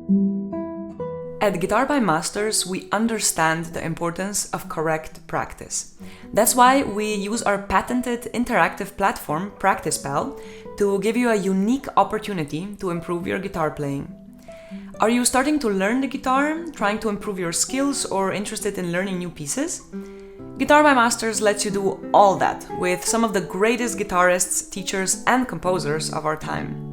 At Guitar by Masters, we understand the importance of correct practice. That's why we use our patented interactive platform, PracticePal, to give you a unique opportunity to improve your guitar playing. Are you starting to learn the guitar, trying to improve your skills, or interested in learning new pieces? Guitar by Masters lets you do all that with some of the greatest guitarists, teachers, and composers of our time.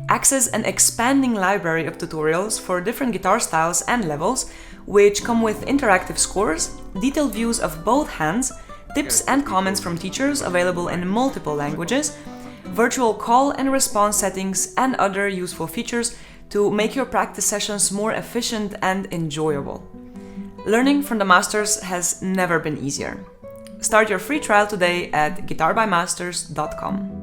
Access an expanding library of tutorials for different guitar styles and levels, which come with interactive scores, detailed views of both hands, tips and comments from teachers available in multiple languages, virtual call and response settings, and other useful features to make your practice sessions more efficient and enjoyable. Learning from the masters has never been easier. Start your free trial today at guitarbymasters.com.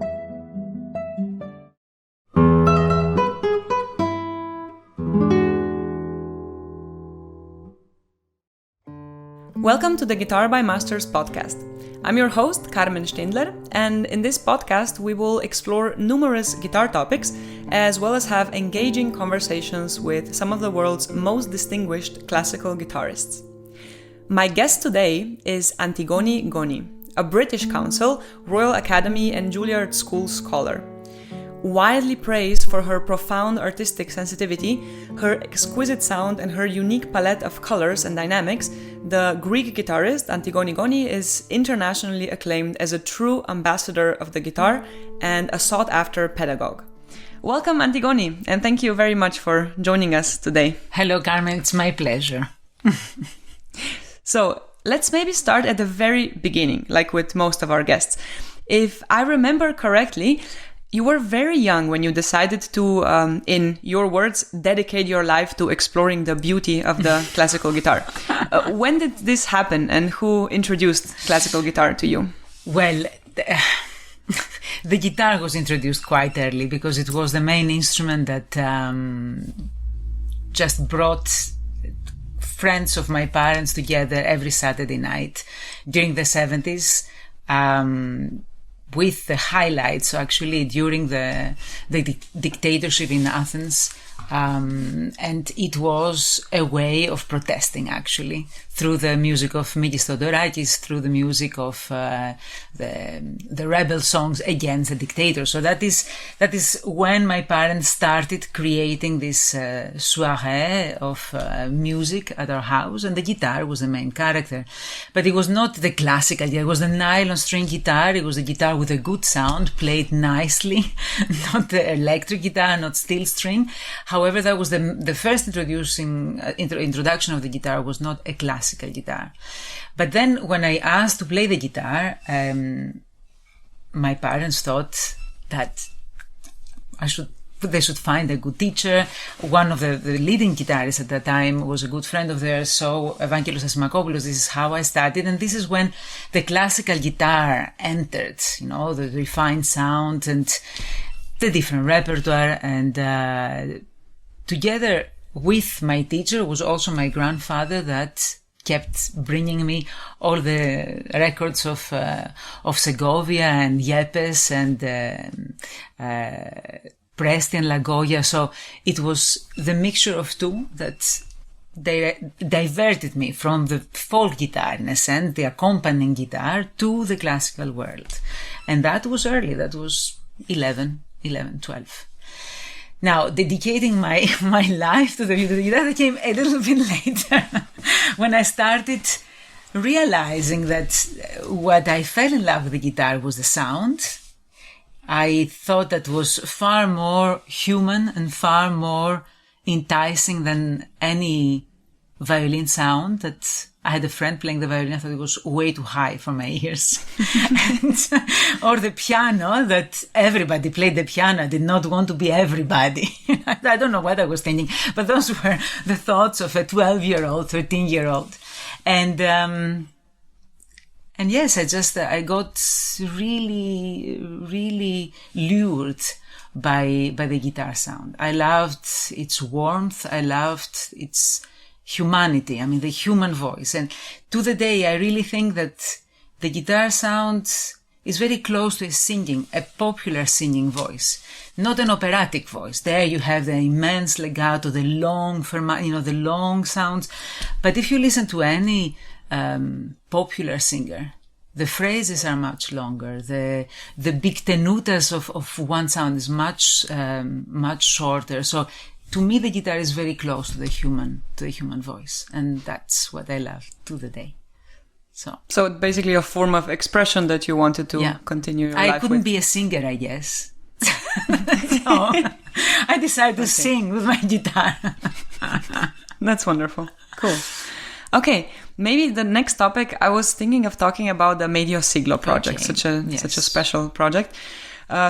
Welcome to the Guitar by Masters podcast. I'm your host, Carmen Stendler, and in this podcast we will explore numerous guitar topics as well as have engaging conversations with some of the world's most distinguished classical guitarists. My guest today is Antigoni Goni, a British Council, Royal Academy and Juilliard School scholar. Widely praised for her profound artistic sensitivity, her exquisite sound, and her unique palette of colors and dynamics, the Greek guitarist Antigoni Goni is internationally acclaimed as a true ambassador of the guitar and a sought-after pedagogue. Welcome, Antigoni, and thank you very much for joining us today. Hello, Carmen. It's my pleasure. So, let's maybe start at the very beginning, like with most of our guests. If I remember correctly, you were very young when you decided to, in your words, dedicate your life to exploring the beauty of the classical guitar. When did this happen, and who introduced classical guitar to you? Well, the guitar was introduced quite early because it was the main instrument that just brought friends of my parents together every Saturday night during the 70s. With the highlights actually during the dictatorship in Athens, and it was a way of protesting actually through the music of Medio Siglo Project, through the music of the rebel songs against the dictator. So that is when my parents started creating this soirée of music at our house, and the guitar was the main character. But it was not the classical guitar, it was the nylon string guitar, it was a guitar with a good sound, played nicely, not the electric guitar, not steel string. However, that was the first introduction of the guitar was not a classical guitar. But then when I asked to play the guitar, my parents thought that they should find a good teacher. One of the leading guitarists at that time was a good friend of theirs, so Evangelos Asimakopoulos. This is how I started, and this is when the classical guitar entered, the refined sound and the different repertoire, and together with my teacher was also my grandfather that kept bringing me all the records of Segovia and Yepes and Presti and La Goya. So it was the mixture of two that they diverted me from the folk guitar, in a sense, the accompanying guitar, to the classical world. And that was early. That was 11, 12. Now, dedicating my life to the guitar came a little bit later when I started realizing that what I fell in love with the guitar was the sound. I thought that was far more human and far more enticing than any violin sound. That I had a friend playing the violin, I thought it was way too high for my ears. Or the piano, that everybody played the piano. I did not want to be everybody. I don't know what I was thinking, but those were the thoughts of a 12-year-old, 13-year-old. And yes, I got really, really lured by the guitar sound. I loved its warmth. I loved its humanity, the human voice. And to the day, I really think that the guitar sound is very close to a popular singing voice, not an operatic voice. There you have the immense legato, the long the long sounds. But if you listen to any popular singer, the phrases are much longer. The big tenutas of one sound is much shorter. So to me, the guitar is very close to the human voice, and that's what I love to the day. So it's basically a form of expression that you wanted to continue your life with. I couldn't be a singer, I guess. So I decided to sing with my guitar. That's wonderful. Cool. Okay, maybe the next topic, I was thinking of talking about the Medio Siglo Project, such a special project.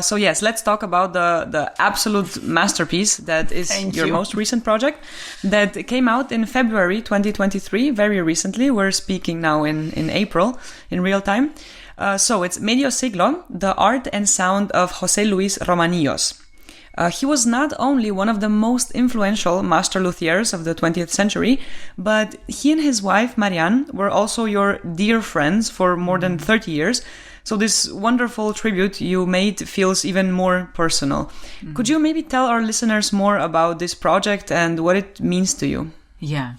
So yes, let's talk about the absolute masterpiece that is your most recent project that came out in February 2023, very recently. We're speaking now in April, in real time. So it's Medio Siglo, the art and sound of José Luis Romanillos. He was not only one of the most influential master luthiers of the 20th century, but he and his wife, Marianne, were also your dear friends for more than 30 years. So this wonderful tribute you made feels even more personal. Mm-hmm. Could you maybe tell our listeners more about this project and what it means to you? Yeah,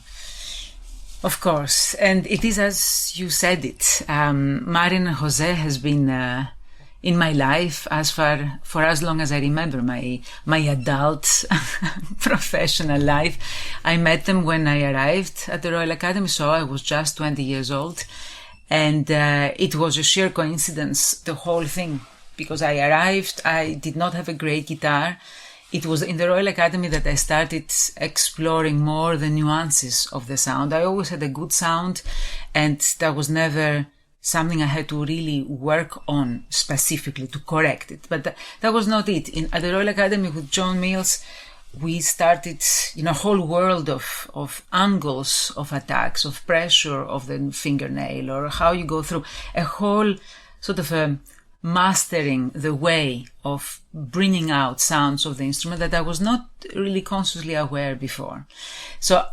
of course. And it is as you said it. Marianne and Jose has been in my life for as long as I remember, my adult professional life. I met them when I arrived at the Royal Academy, so I was just 20 years old. And it was a sheer coincidence, the whole thing, because I arrived, I did not have a great guitar. It was in the Royal Academy that I started exploring more the nuances of the sound. I always had a good sound, and that was never something I had to really work on specifically to correct it. But that was not it. At the Royal Academy with John Mills, we started a whole world of angles of attacks, of pressure of the fingernail, or how you go through a whole sort of mastering the way of bringing out sounds of the instrument that I was not really consciously aware before. So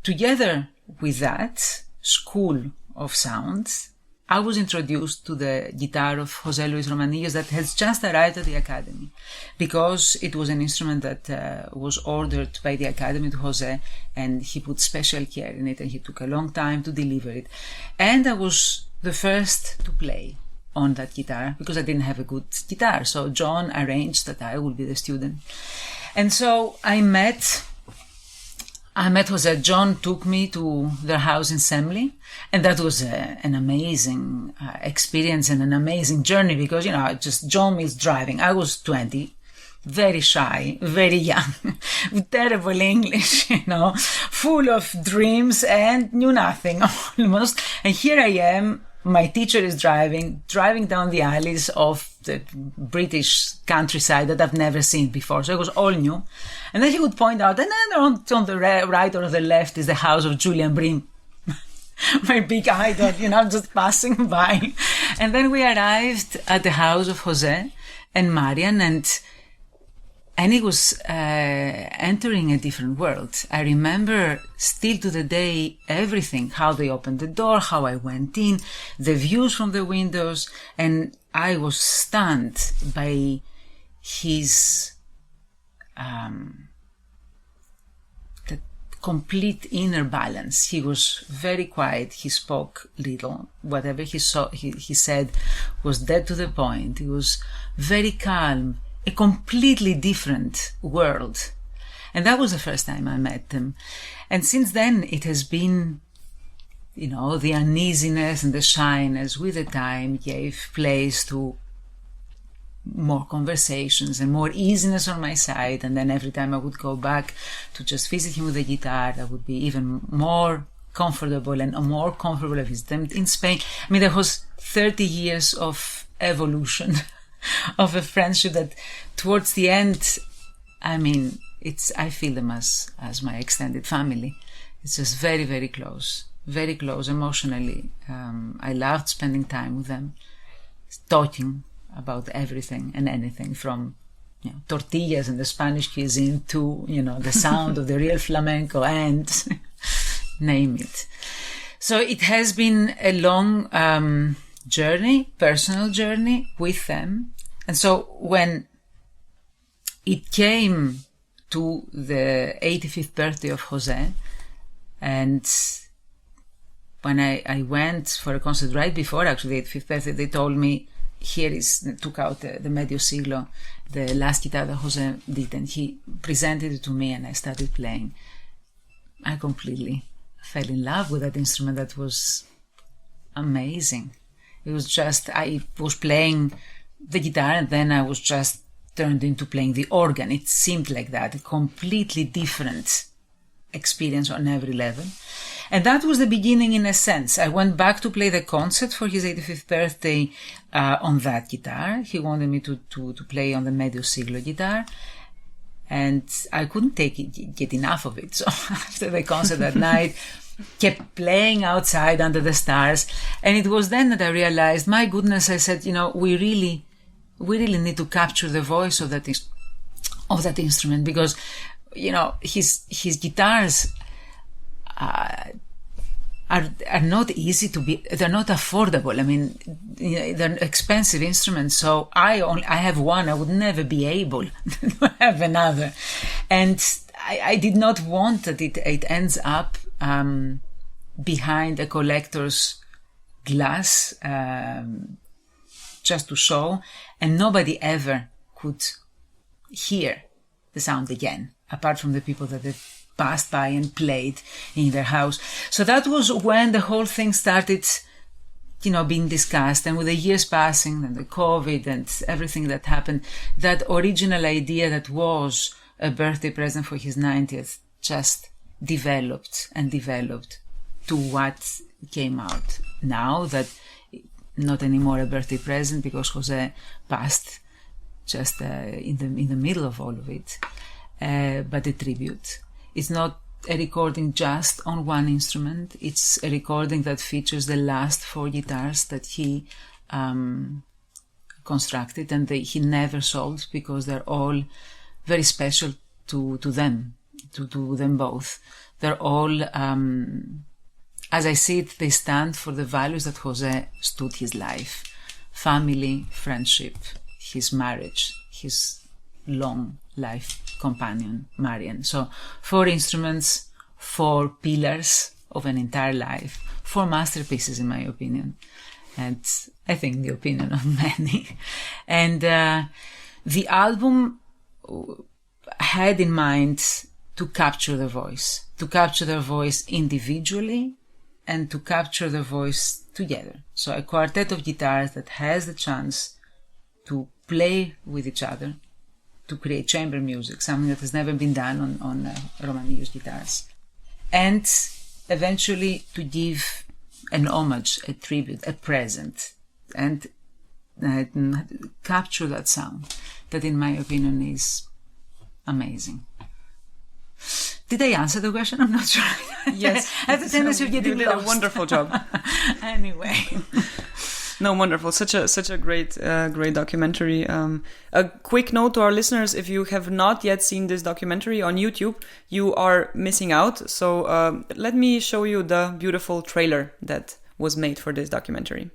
together with that school of sounds, I was introduced to the guitar of José Luis Romanillos that has just arrived at the Academy, because it was an instrument that was ordered by the Academy to José, and he put special care in it, and he took a long time to deliver it. And I was the first to play on that guitar because I didn't have a good guitar. So John arranged that I would be the student. And so I met Jose. John took me to their house in Semley, and that was an amazing experience and an amazing journey because, just John Mills driving. I was 20, very shy, very young, with terrible English, full of dreams and knew nothing almost. And here I am, my teacher is driving down the alleys of the British countryside that I've never seen before. So it was all new. And then he would point out, and then on the right or the left is the house of Julian Bream, my big idol, just passing by. And then we arrived at the house of Jose and Marianne, and it was entering a different world. I remember still to the day everything, how they opened the door, how I went in, the views from the windows, and I was stunned by his the complete inner balance. He was very quiet, he spoke little, whatever he said was dead to the point. He was very calm. A completely different world. And that was the first time I met them. And since then, it has been, the uneasiness and the shyness with the time gave place to more conversations and more easiness on my side. And then every time I would go back to just visit him with the guitar, I would be even more comfortable and more comfortable with them in Spain. I mean, there was 30 years of evolution of a friendship that towards the end, I feel them as my extended family. It's just very, very close emotionally. I loved spending time with them, talking about everything and anything from tortillas and the Spanish cuisine to the sound of the real flamenco and name it. So it has been a long journey, personal journey with them. And so when it came to the 85th birthday of Jose, and when I went for a concert right before actually the 85th birthday, they told me, took out the Medio Siglo, the last guitar that Jose did, and he presented it to me and I started playing. I completely fell in love with that instrument. That was amazing. It was just, I was playing the guitar and then I was just turned into playing the organ. It seemed like that, a completely different experience on every level. And that was the beginning in a sense. I went back to play the concert for his 85th birthday on that guitar. He wanted me to play on the Medio Siglo guitar. And I couldn't get enough of it. So after the concert that night, kept playing outside under the stars. And it was then that I realized, my goodness, I said, we really need to capture the voice of that instrument, because, his guitars are not easy to be, they're not affordable. I mean, they're expensive instruments. So I have one. I would never be able to have another. And I did not want that it ends up behind a collector's glass, just to show, and nobody ever could hear the sound again, apart from the people that have passed by and played in their house. So that was when the whole thing started, being discussed. And with the years passing and the COVID and everything that happened, that original idea that was a birthday present for his 90th just developed and developed to what came out now, that not anymore a birthday present because Jose passed just in the middle of all of it, but a tribute. It's not a recording just on one instrument. It's a recording that features the last 4 guitars that he constructed and he never sold, because they're all very special to them, to them both. They're all, as I see it, they stand for the values that Jose stood his life: family, friendship, his marriage, his long life companion, Marian. So 4 instruments, 4 pillars of an entire life, 4 masterpieces in my opinion, and I think the opinion of many. And the album had in mind to capture the voice individually and to capture the voice together. So a quartet of guitars that has the chance to play with each other, to create chamber music, something that has never been done on Roman Muse guitars. And eventually to give an homage, a tribute, a present, and capture that sound that in my opinion is amazing. Did I answer the question? I'm not sure. Yes. I have the tendency of getting lost. You did a wonderful job. Anyway. No, wonderful. Such a great documentary. A quick note to our listeners: if you have not yet seen this documentary on YouTube, you are missing out. So let me show you the beautiful trailer that was made for this documentary.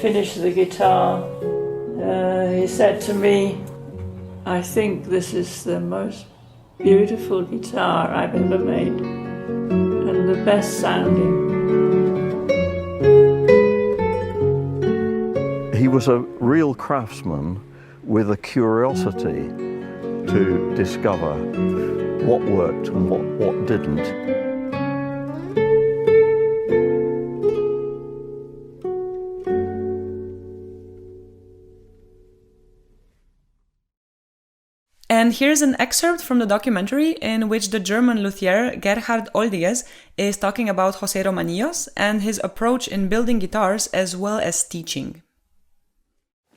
Finished the guitar, he said to me, "I think this is the most beautiful guitar I've ever made and the best sounding." was a real craftsman with a curiosity to discover what worked and what didn't. And here's an excerpt from the documentary in which the German luthier Gerhard Oldiges is talking about José Romanillos and his approach in building guitars as well as teaching.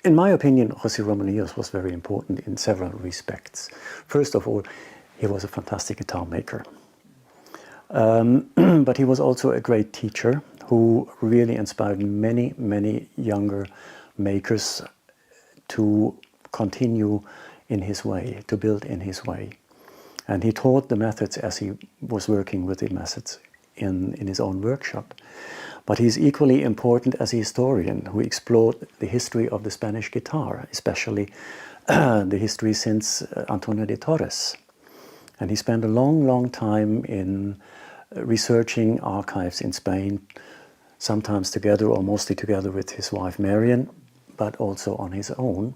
In my opinion, José Romanillos was very important in several respects. First of all, he was a fantastic guitar maker. But he was also a great teacher who really inspired many, many younger makers to continue in his way, to build in his way. And he taught the methods as he was working with the methods in his own workshop. But he's equally important as a historian who explored the history of the Spanish guitar, especially the history since Antonio de Torres. And he spent a long, long time in researching archives in Spain, sometimes together or mostly together with his wife Marian, but also on his own.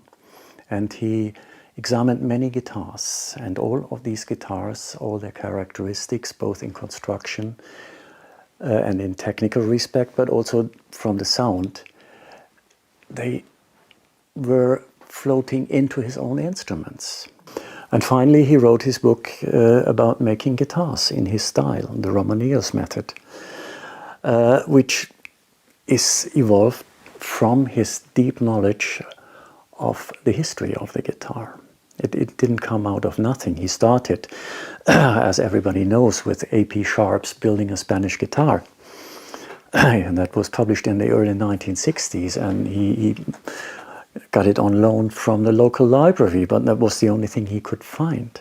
And he examined many guitars, and all of these guitars, all their characteristics, both in construction and in technical respect, but also from the sound, they were floating into his own instruments. And finally, he wrote his book about making guitars in his style, the Romanillos method, which is evolved from his deep knowledge of the history of the guitar. It didn't come out of nothing. He started, as everybody knows, with A.P. Sharp's Building a Spanish Guitar. And that was published in the early 1960s, and he got it on loan from the local library, but that was the only thing he could find.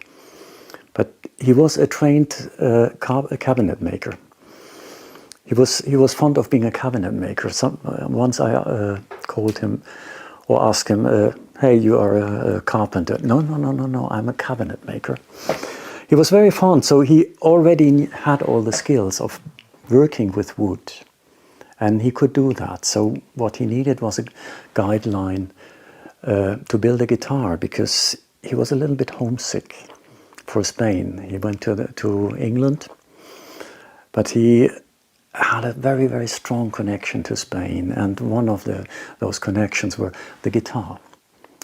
But he was a trained cabinet maker. He was fond of being a cabinet maker. Once I called him or asked him, hey, you are a carpenter. No, I'm a cabinet maker. He was very fond, so he already had all the skills of working with wood. And he could do that. So what he needed was a guideline to build a guitar, because he was a little bit homesick for Spain. He went to England, but he had a very, very strong connection to Spain. And one of those connections were the guitar.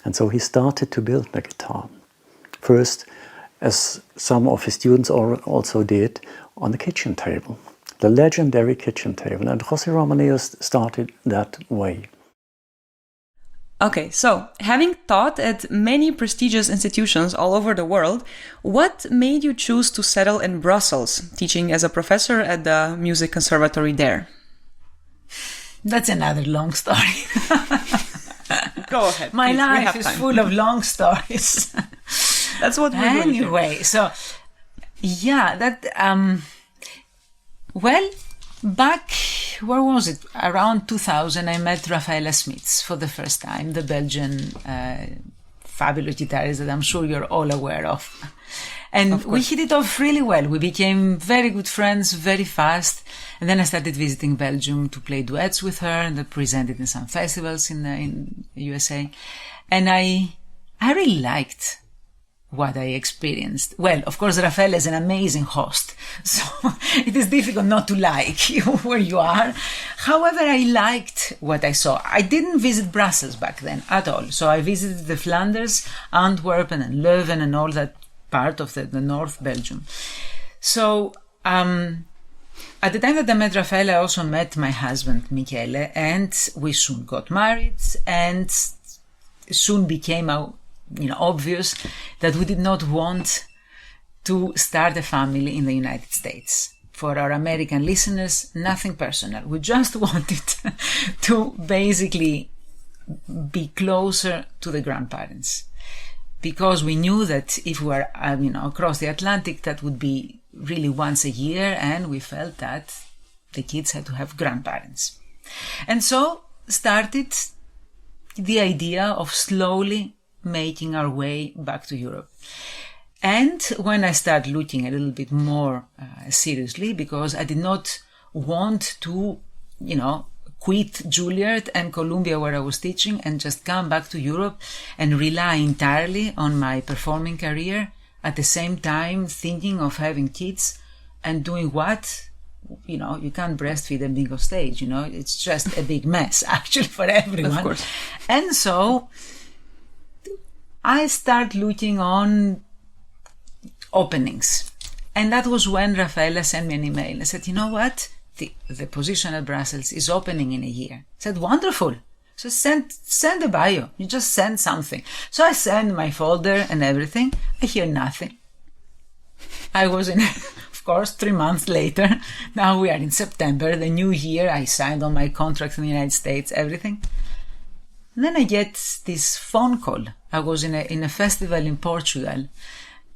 And so he started to build the guitar. First, as some of his students also did, on the kitchen table. The legendary kitchen table. And José Romanillos started that way. Okay, so having taught at many prestigious institutions all over the world, what made you choose to settle in Brussels, teaching as a professor at the Music Conservatory there? That's another long story. Go ahead. My life is full of long stories. That's what we're doing. Anyway, so yeah, that well, back, where was it? Around 2000, I met Rafaela Smits for the first time, the Belgian fabulous guitarist that I'm sure you're all aware of. And we hit it off really well. We became very good friends very fast. And then I started visiting Belgium to play duets with her, and I presented in some festivals in the USA. And I really liked what I experienced. Well, of course, Rafael is an amazing host, so it is difficult not to like you where you are. However, I liked what I saw. I didn't visit Brussels back then at all. So I visited the Flanders, Antwerp, and Leuven, and all that part of the North Belgium. So at the time that I met Rafael, I also met my husband, Michele, and we soon got married, and soon became obvious that we did not want to start a family in the United States. For our American listeners, nothing personal. We just wanted to basically be closer to the grandparents, because we knew that if we were across the Atlantic, that would be really once a year, and we felt that the kids had to have grandparents. And so started the idea of slowly making our way back to Europe. And when I started looking a little bit more seriously, because I did not want to, quit Juilliard and Columbia where I was teaching and just come back to Europe and rely entirely on my performing career, at the same time thinking of having kids and doing what? You know, you can't breastfeed a big stage, you know, it's just a big mess actually for everyone. Of course. And so I start looking on openings. And that was when Raffaella sent me an email. I said, you know what? The position at Brussels is opening in a year. I said, wonderful. So send a bio. You just send something. So I send my folder and everything. I hear nothing. I was in, of course, 3 months later. Now we are in September, the new year. I signed all my contracts in the United States, everything. And then I get this phone call. I was in a festival in Portugal.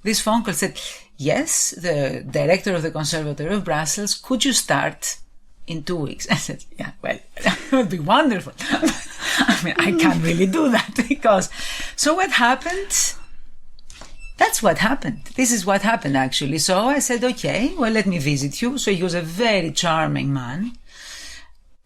This phone call said, yes, the director of the Conservatory of Brussels, could you start in 2 weeks? I said, yeah, well, that would be wonderful. I mean, I can't really do that because... So what happened? That's what happened. This is what happened, actually. So I said, okay, well, let me visit you. So he was a very charming man,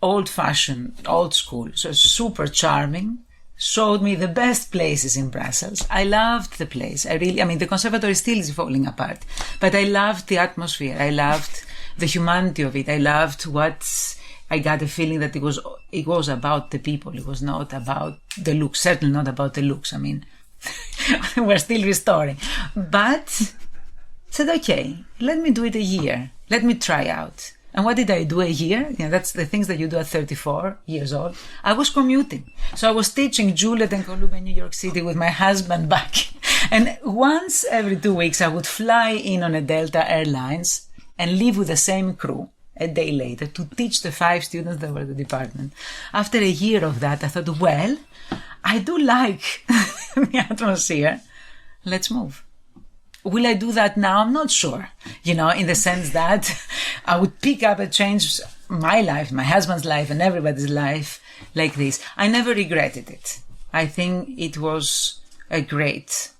old-fashioned, old school, so super charming. Showed me the best places in Brussels. I loved the place. I mean, the conservatory still is falling apart, but I loved the atmosphere. I loved the humanity of it. I loved I got a feeling that it was about the people. It was not about the looks, certainly not about the looks. I mean, we're still restoring, but said, okay, let me do it a year. Let me try out. And what did I do a year? You know, that's the things that you do at 34 years old. I was commuting. So I was teaching Juilliard and Columbia in New York City with my husband back. And once every 2 weeks, I would fly in on a Delta Airlines and leave with the same crew a day later to teach the 5 students that were at the department. After a year of that, I thought, well, I do like the atmosphere. Let's move. Will I do that now? I'm not sure, you know, in the sense that I would pick up and change my life, my husband's life, and everybody's life like this. I never regretted it. I think it was a great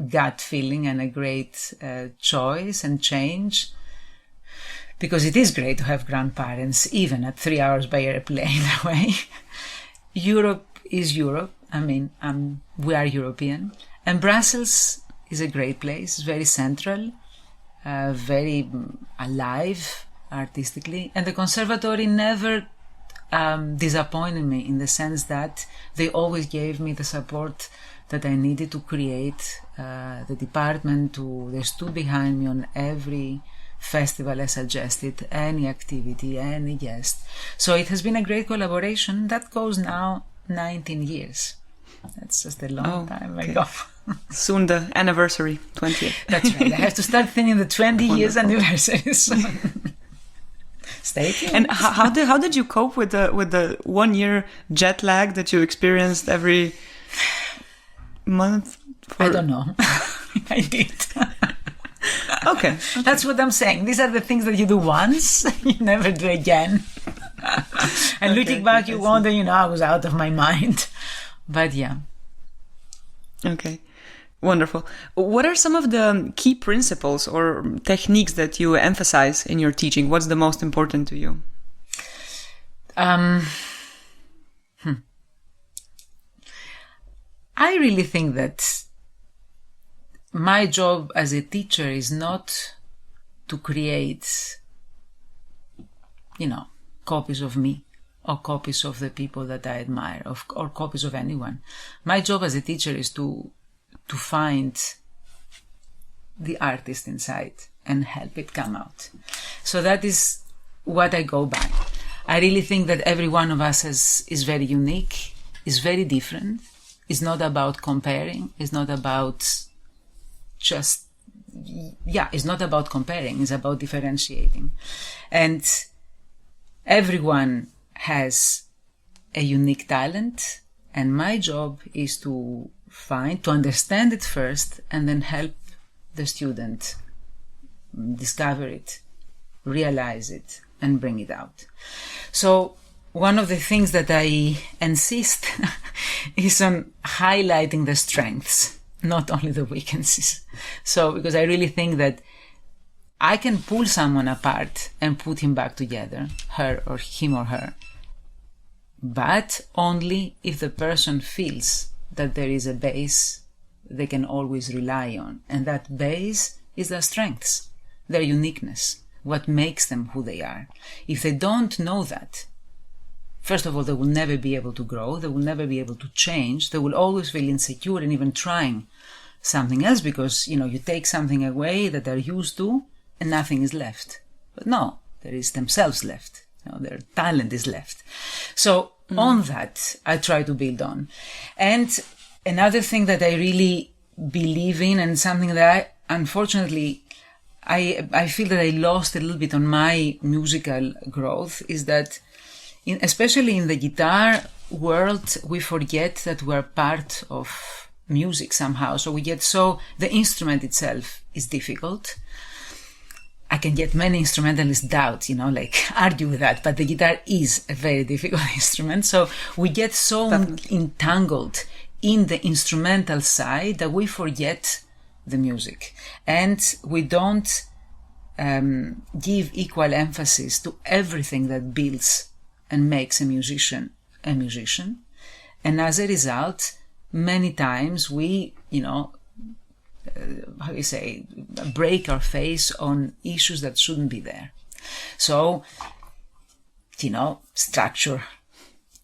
gut feeling and a great choice and change, because it is great to have grandparents, even at 3 hours by airplane away. Europe is Europe. I mean, we are European. And Brussels is a great place, very central, very alive artistically. And the conservatory never disappointed me in the sense that they always gave me the support that I needed to create the department. They stood behind me on every festival I suggested, any activity, any guest. So it has been a great collaboration. That goes now 19 years. That's just a long time ago. Soon the anniversary, 20th. That's right. I have to start thinking the 20 years anniversary soon. Stay tuned. And how did you cope with the 1 year jet lag that you experienced every month? I don't know. I did. Okay. That's what I'm saying. These are the things that you do once, you never do again. And looking back, you wonder, you know, I was out of my mind. But yeah. Okay. Wonderful. What are some of the key principles or techniques that you emphasize in your teaching? What's the most important to you? I really think that my job as a teacher is not to create, you know, copies of me or copies of the people that I admire or copies of anyone. My job as a teacher is to find the artist inside and help it come out. So that is what I go by. I really think that every one of us is very unique, is very different. It's not about comparing. It's not about it's not about comparing. It's about differentiating. And everyone has a unique talent. And my job is to understand it first and then help the student discover it, realize it, and bring it out. So one of the things that I insist is on highlighting the strengths, not only the weaknesses. So, because I really think that I can pull someone apart and put him back together, him or her, but only if the person feels that there is a base they can always rely on. And that base is their strengths, their uniqueness, what makes them who they are. If they don't know that, first of all, they will never be able to grow, they will never be able to change, they will always feel insecure and even trying something else because, you take something away that they're used to and nothing is left. But no, there is themselves left. Their talent is left. So on that, I try to build on. And another thing that I really believe in, and something that unfortunately I feel that I lost a little bit on my musical growth, is that especially in the guitar world, we forget that we're part of music somehow. So the instrument itself is difficult. I can get many instrumentalists doubt, argue with that, but the guitar is a very difficult instrument. So we get so entangled in the instrumental side that we forget the music. And we don't give equal emphasis to everything that builds and makes a musician a musician. And as a result, many times we, break our face on issues that shouldn't be there. So, structure,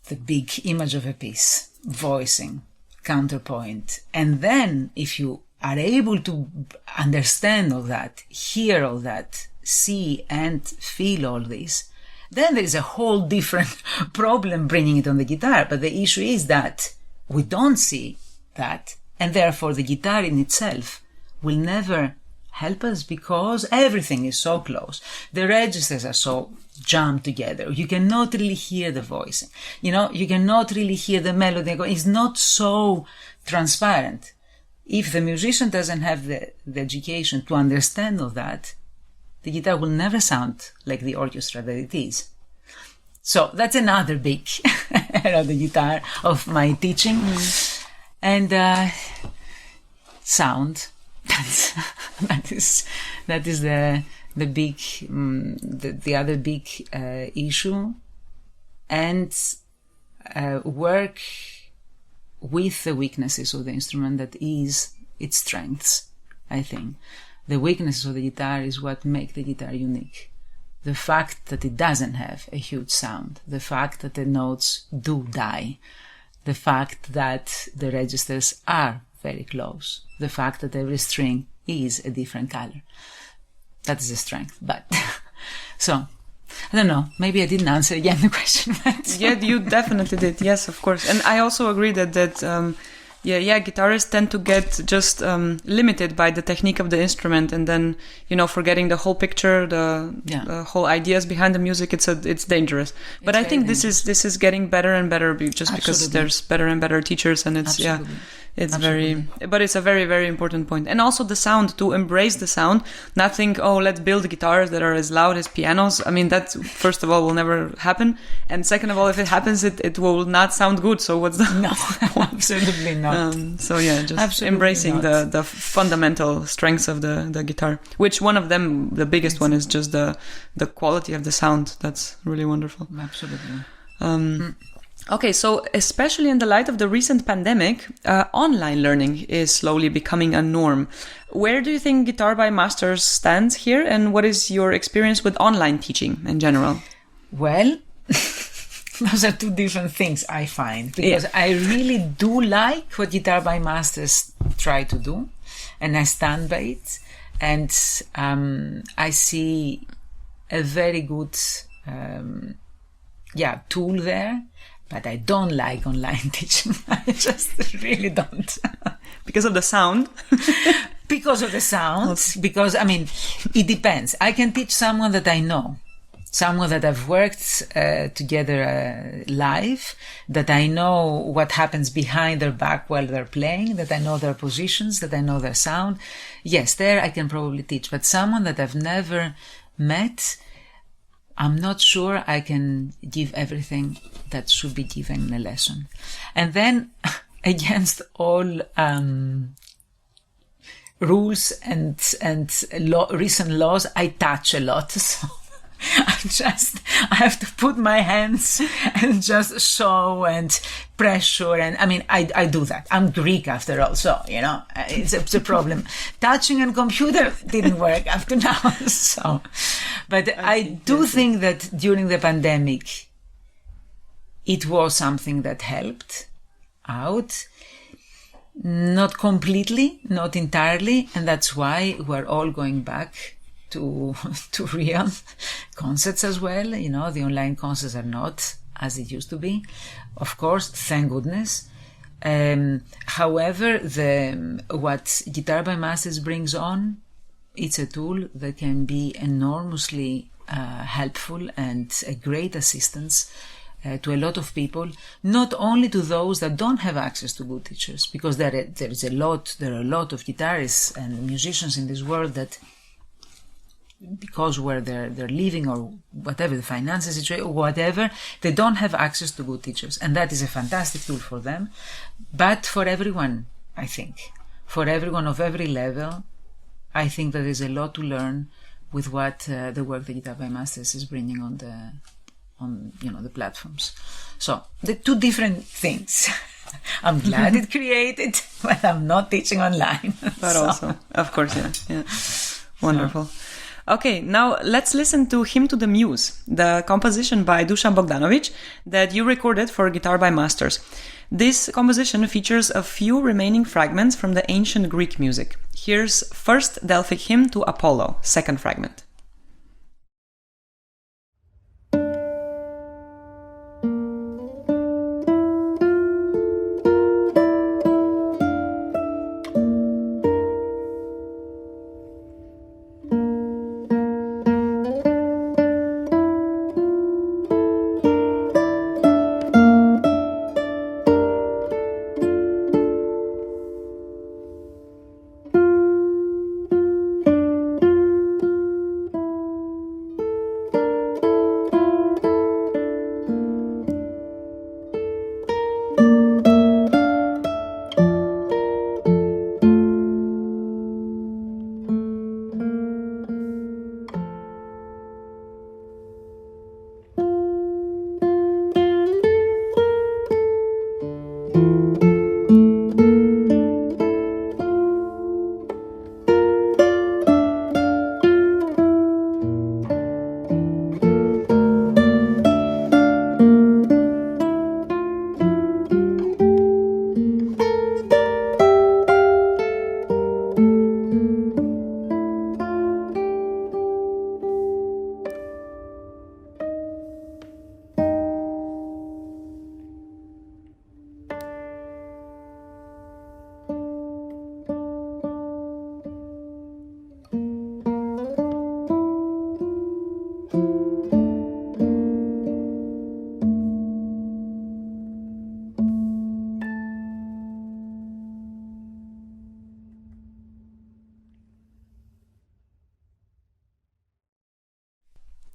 the big image of a piece, voicing, counterpoint. And then if you are able to understand all that, hear all that, see and feel all this, then there is a whole different problem bringing it on the guitar. But the issue is that we don't see that, and therefore the guitar in itself will never help us because everything is so close. The registers are so jammed together. You cannot really hear the voicing. You cannot really hear the melody. It's not so transparent. If the musician doesn't have the education to understand all that, the guitar will never sound like the orchestra that it is. So that's another big area of the guitar of my teaching. And sound. That is the big the other big issue, and work with the weaknesses of the instrument that is its strengths. I think the weaknesses of the guitar is what make the guitar unique. The fact that it doesn't have a huge sound, the fact that the notes do die, the fact that the registers are very close, the fact that every string is a different color. That is a strength. But so I don't know, maybe I didn't answer again the question. But yeah, you definitely did. Yes, of course. And I also agree that guitarists tend to get just limited by the technique of the instrument, and then forgetting the whole picture, the whole ideas behind the music. It's dangerous. But I think this is getting better and better because there's better and better teachers, and it's but it's a very, very important point. And also the sound, to embrace the sound, not think, let's build guitars that are as loud as pianos. I mean, that first of all will never happen, and second of all, if it happens, it will not sound good. So what's the point? Absolutely not. Embracing the fundamental strengths of the guitar, which one of them, the biggest one, is just the quality of the sound. That's really wonderful. Absolutely. Okay, so especially in the light of the recent pandemic, online learning is slowly becoming a norm. Where do you think Guitar by Masters stands here, and what is your experience with online teaching in general? Well, those are two different things, I find, because I really do like what Guitar by Masters try to do, and I stand by it, and I see a very good tool there. But I don't like online teaching. I just really don't. Because of the sound? Because of the sound. Because, it depends. I can teach someone that I know. Someone that I've worked together live, that I know what happens behind their back while they're playing, that I know their positions, that I know their sound. Yes, there I can probably teach. But someone that I've never met, I'm not sure I can give everything that should be given in a lesson. And then, against all rules and recent laws, I touch a lot. So I I have to put my hands and just show and pressure. And I mean, I do that. I'm Greek after all. So, it's a problem. Touching and computer didn't work up to now. So, but I do think that during the pandemic, it was something that helped out. Not completely, not entirely. And that's why we're all going back to real concerts as well. The online concerts are not as it used to be. Of course, thank goodness. However, what Guitar by Masters brings on, it's a tool that can be enormously helpful and a great assistance to a lot of people, not only to those that don't have access to good teachers, because there are a lot of guitarists and musicians in this world that, because where they're living or whatever, the finances situation or whatever, they don't have access to good teachers. And that is a fantastic tool for them. But for everyone, I think, for everyone of every level, I think that there's a lot to learn with what the work that Guitar by Masters is bringing on the platforms. So the two different things. I'm glad it created, but I'm not teaching online. But also, of course, yeah. Wonderful. Okay, now let's listen to Hymn to the Muse, the composition by Dusan Bogdanovic that you recorded for Guitar by Masters. This composition features a few remaining fragments from the ancient Greek music. Here's first Delphic hymn to Apollo, second fragment.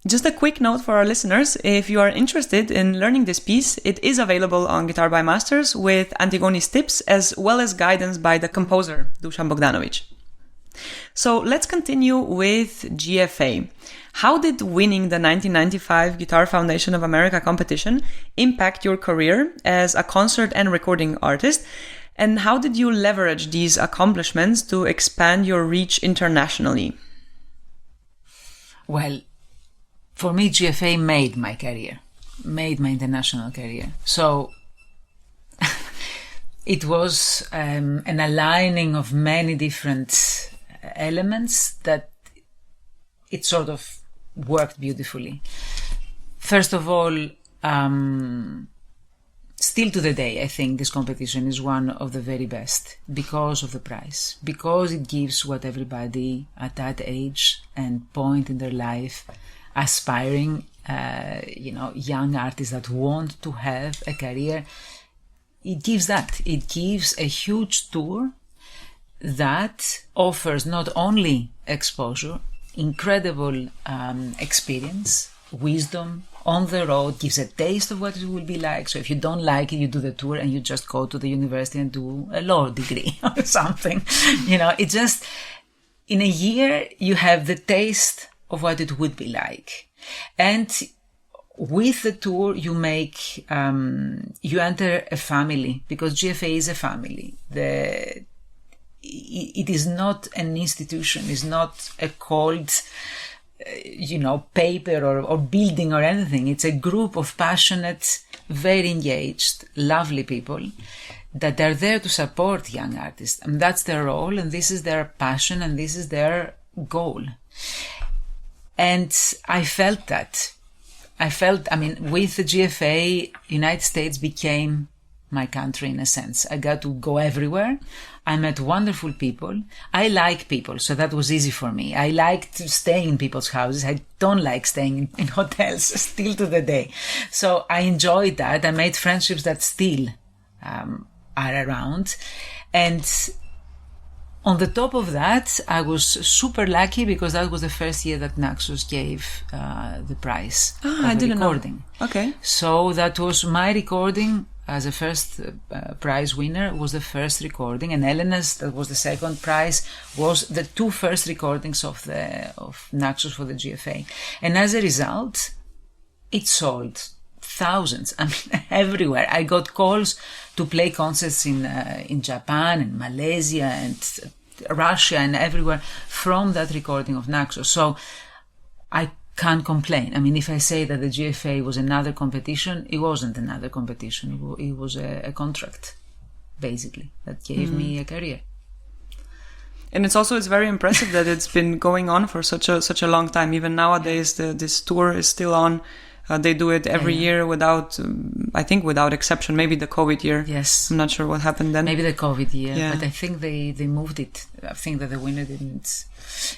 Just a quick note for our listeners, if you are interested in learning this piece, it is available on Guitar by Masters with Antigoni's tips as well as guidance by the composer, Dusan Bogdanovic. So let's continue with GFA. How did winning the 1995 Guitar Foundation of America competition impact your career as a concert and recording artist? And how did you leverage these accomplishments to expand your reach internationally? Well, for me, GFA made my career, made my international career. So it was an aligning of many different elements that it sort of worked beautifully. First of all, still to the day, I think this competition is one of the very best because of the prize, because it gives what everybody at that age and point in their life, aspiring, young artists that want to have a career, it gives that. It gives a huge tour that offers not only exposure, incredible experience, wisdom on the road, gives a taste of what it will be like. So if you don't like it, you do the tour and you just go to the university and do a law degree or something. It just, in a year, you have the taste of what it would be like. And with the tour, you enter a family, because GFA is a family. It is not an institution. It's not a cold, paper or building or anything. It's a group of passionate, very engaged, lovely people that are there to support young artists. And that's their role, and this is their passion, and this is their goal. And I felt that. With the GFA, United States became my country in a sense. I got to go everywhere. I met wonderful people. I like people, so that was easy for me. I liked staying in people's houses. I don't like staying in hotels still to the day. So I enjoyed that. I made friendships that still are around. And on the top of that, I was super lucky because that was the first year that Naxos gave the prize I of didn't recording. know. Okay. So that was my recording as a first prize winner, was the first recording, and Elena's, that was the second prize, was the two first recordings of Naxos for the GFA. And as a result, it sold thousands, everywhere. I got calls to play concerts in Japan and Malaysia and Russia and everywhere from that recording of Naxos. So I can't complain. If I say that the GFA was another competition, it wasn't another competition. It was a contract, basically, that gave me a career. And it's very impressive that it's been going on for such a long time. Even nowadays, this tour is still on. They do it every year without exception. Maybe the COVID year. Yes. I'm not sure what happened then. Maybe the COVID year. Yeah. But I think they moved it. I think that the winner didn't.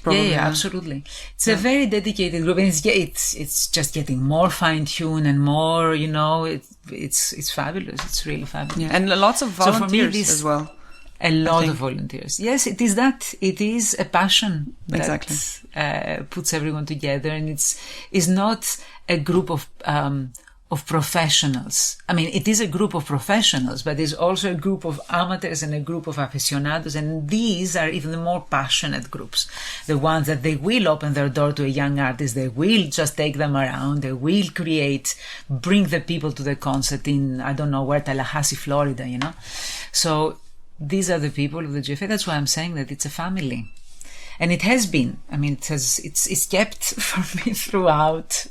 Probably, yeah, absolutely. It's a very dedicated group, and it's just getting more fine-tuned and more, it's fabulous. It's really fabulous. Yeah, and lots of volunteers as well. A lot of volunteers. Yes, it is that. It is a passion that puts everyone together, and it's not a group of professionals. It is a group of professionals, but it's also a group of amateurs and a group of aficionados, and these are even the more passionate groups. The ones that they will open their door to a young artist, they will just take them around, they will bring the people to the concert in, I don't know where, Tallahassee, Florida, So these are the people of the GFA. That's why I'm saying that it's a family. And it has been. It's kept for me throughout,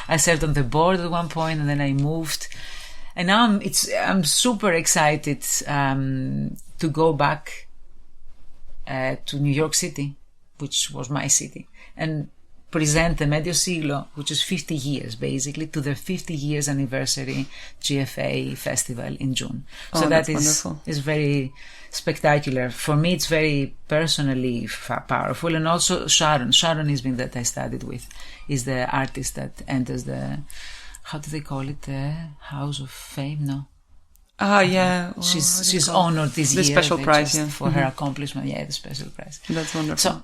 I served on the board at one point, and then I moved. And now I'm super excited to go back to New York City, which was my city, and present the Medio Siglo, which is 50 years, basically, to the 50 years anniversary GFA festival in June. So that is very spectacular. For me, it's very personally powerful. And also Sharon has been that I studied with, is the artist that enters the, how do they call it, the House of Fame? No? Yeah. She's honored this year. The special prize, for her accomplishment. Yeah, the special prize. That's wonderful. So,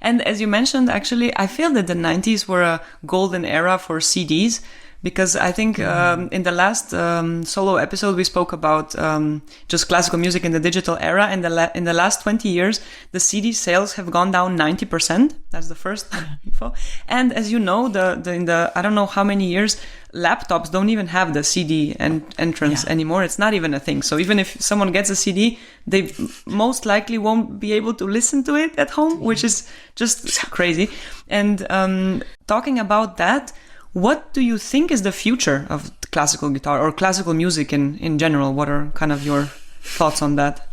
and as you mentioned, actually, I feel that the 90s were a golden era for CDs, because I think in the last solo episode we spoke about just classical music in the digital era, and in the last 20 years the CD sales have gone down 90%. That's the first info. And as you know, in the I don't know how many years, laptops don't even have the CD entrance anymore. It's not even a thing. So even if someone gets a CD, they most likely won't be able to listen to it at home, which is just crazy. And talking about that, what do you think is the future of classical guitar or classical music in general? What are kind of your thoughts on that?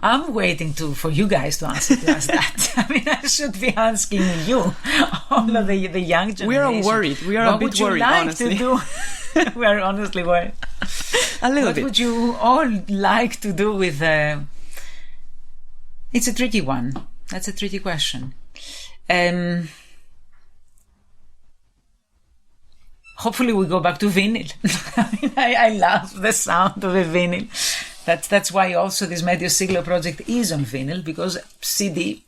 I'm waiting for you guys to answer that. I should be asking you, all of the young generation. We are worried. We are a bit worried, honestly. We are honestly worried. A little bit. What would you all like to do with... It's a tricky one. That's a tricky question. Hopefully we go back to vinyl. I love the sound of a vinyl. That's why also this Medio Siglo project is on vinyl, because CD.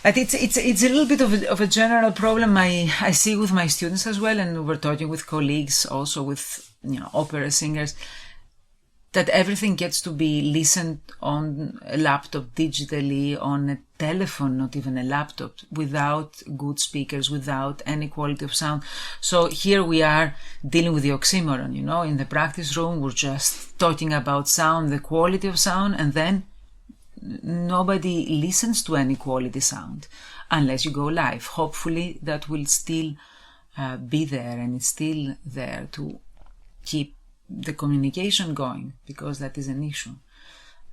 But it's a little bit of a general problem I see with my students as well, and we're talking with colleagues, also with opera singers. that everything gets to be listened on a laptop digitally, on a telephone, not even a laptop, without good speakers, without any quality of sound. So here we are dealing with the oxymoron, you know, in the practice room, we're just talking about sound, the quality of sound, and then nobody listens to any quality sound unless you go live. Hopefully that will still be there, and it's still there to keep the communication going, because that is an issue.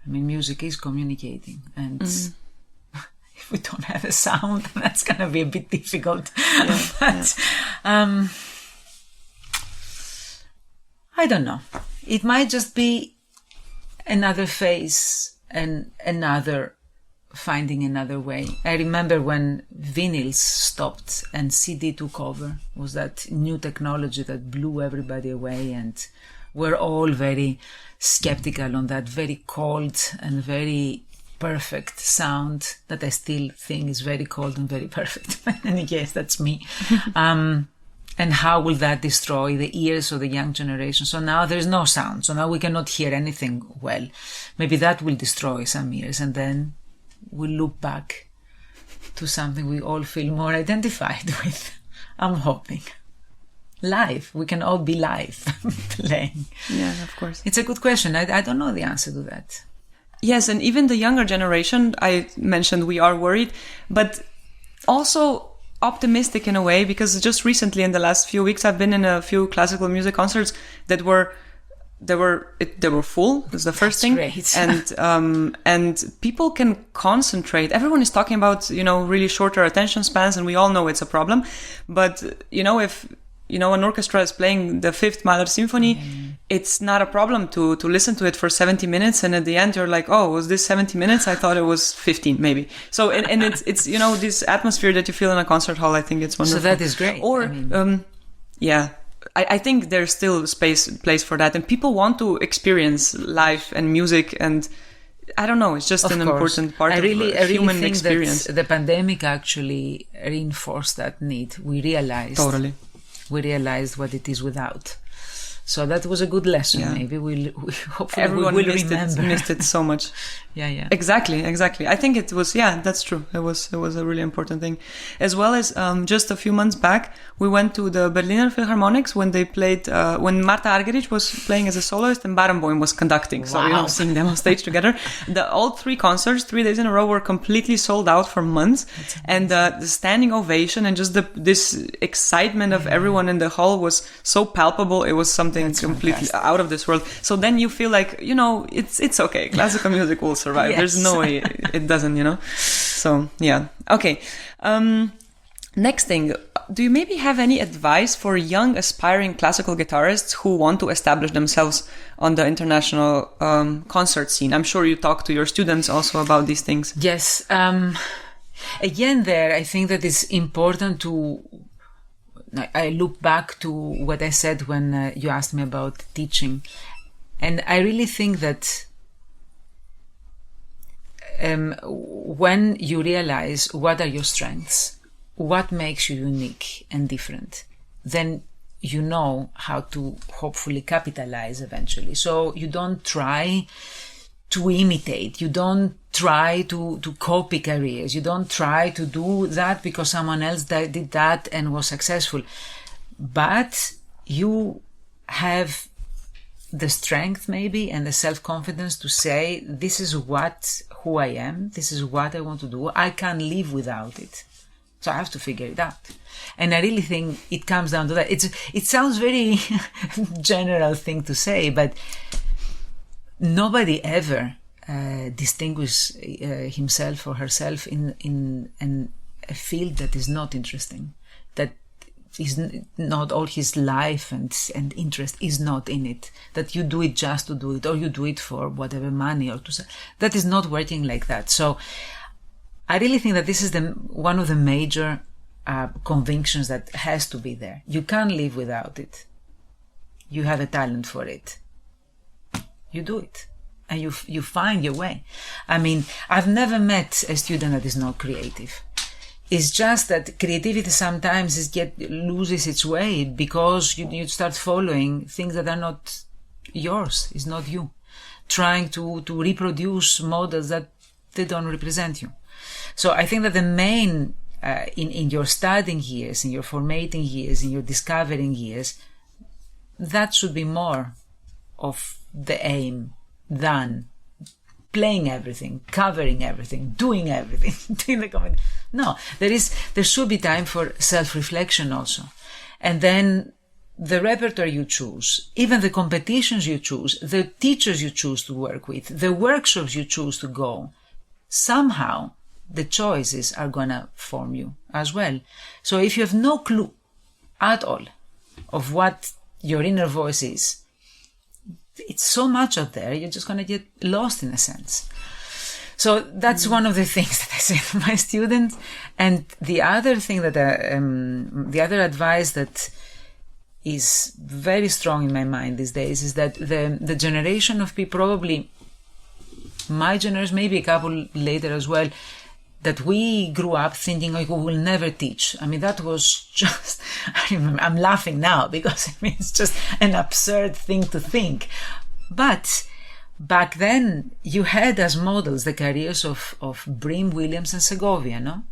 I mean, music is communicating, and if we don't have a sound, that's going to be a bit difficult. But I don't know. It might just be another phase and finding another way. I remember when vinyls stopped and CD took over, was that new technology that blew everybody away, and we're all very skeptical on that very cold and very perfect sound that I still think is very cold and very perfect. In any case, that's me. And how will that destroy the ears of the young generation? So now there's no sound. So now we cannot hear anything well. Maybe that will destroy some ears, and then we'll look back to something we all feel more identified with. I'm hoping. Live. We can all be live playing. Yeah, of course. It's a good question. I don't know the answer to that. Yes, and even the younger generation, I mentioned we are worried, but also optimistic in a way, because just recently in the last few weeks I've been in a few classical music concerts that were full. That's the first thing. Great. And people can concentrate. Everyone is talking about, you know, really shorter attention spans, and we all know it's a problem. But, you know, if, you know, an orchestra is playing the Fifth Mahler Symphony, it's not a problem to listen to it for 70 minutes. And at the end, you're like, oh, was this 70 minutes? I thought it was 15, maybe. So, and it's, you know, this atmosphere that you feel in a concert hall, I think it's wonderful. So that is great. Or, I think there's still place for that. And people want to experience life and music, and I don't know, it's just an important part of human experience. That the pandemic actually reinforced that need. We realized what it is without. So that was a good lesson. Yeah. Maybe everyone will missed it so much. Yeah. Exactly. I think it was, that's true. It was a really important thing. As well as, just a few months back, we went to the Berliner Philharmonics when they played, when Marta Argerich was playing as a soloist and Barenboim was conducting. Wow. So, you know, seeing them on stage together. All three concerts, 3 days in a row, were completely sold out for months. And the standing ovation and just this excitement of everyone in the hall was so palpable. It was something completely out of this world. So then you feel like, you know, it's okay. Classical music will survive. Yes. There's no way it doesn't, you know. So yeah. Okay. Next thing, do you maybe have any advice for young aspiring classical guitarists who want to establish themselves on the international concert scene? I'm sure you talk to your students also about these things. Yes. Again, there, I think that it's important to. I look back to what I said when you asked me about teaching. And I really think that when you realize what are your strengths, what makes you unique and different, then you know how to hopefully capitalize eventually. So you don't try to imitate, you don't try to copy careers, you don't try to do that because someone else did that and was successful, but you have the strength maybe and the self-confidence to say, this is who I am, this is what I want to do, I can't live without it, so I have to figure it out. And I really think it comes down to that. It sounds very general thing to say, but nobody ever distinguishes himself or herself in a field that is not interesting, that is not all his life and interest is not in it, that you do it just to do it, or you do it for whatever money or to sell. That is not working like that. So I really think that this is one of the major convictions that has to be there. You can't live without it. You have a talent for it. You do it. And you find your way. I mean, I've never met a student that is not creative. It's just that creativity sometimes loses its way because you start following things that are not yours. It's not you. trying to reproduce models that they don't represent you. So I think that the main, in your studying years, in your formating years, in your discovering years, that should be more of the aim than playing everything, covering everything, doing everything, doing the comedy. No, there should be time for self-reflection also. And then the repertoire you choose, even the competitions you choose, the teachers you choose to work with, the workshops you choose to go, somehow the choices are gonna form you as well. So if you have no clue at all of what your inner voice is, it's so much out there, you're just gonna get lost in a sense. So that's one of the things that I say to my students. And the other thing that, the other advice that is very strong in my mind these days is that the generation of people, probably my generation, maybe a couple later as well, that we grew up thinking like, we will never teach. I mean, that was just, I'm laughing now because it's just an absurd thing to think. But back then, you had as models the careers of Bream, Williams, and Segovia, no?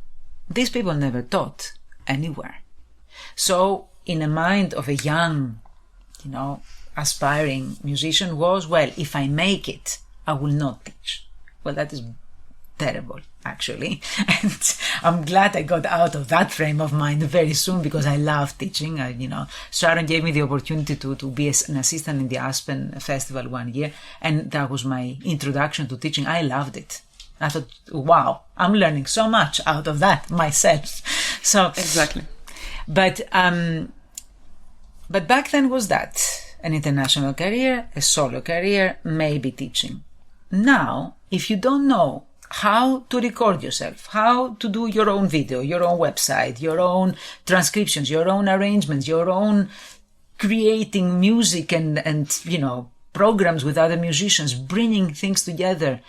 These people never taught anywhere. So in the mind of a young, aspiring musician was, well, if I make it, I will not teach. Well, that is terrible, actually. And I'm glad I got out of that frame of mind very soon because I love teaching. Sharon gave me the opportunity to be an assistant in the Aspen Festival one year, and that was my introduction to teaching. I loved it. I thought, wow, I'm learning so much out of that myself. So exactly. But back then was that an international career, a solo career, maybe teaching. Now, if you don't know how to record yourself, how to do your own video, your own website, your own transcriptions, your own arrangements, your own creating music and programs with other musicians, bringing things together,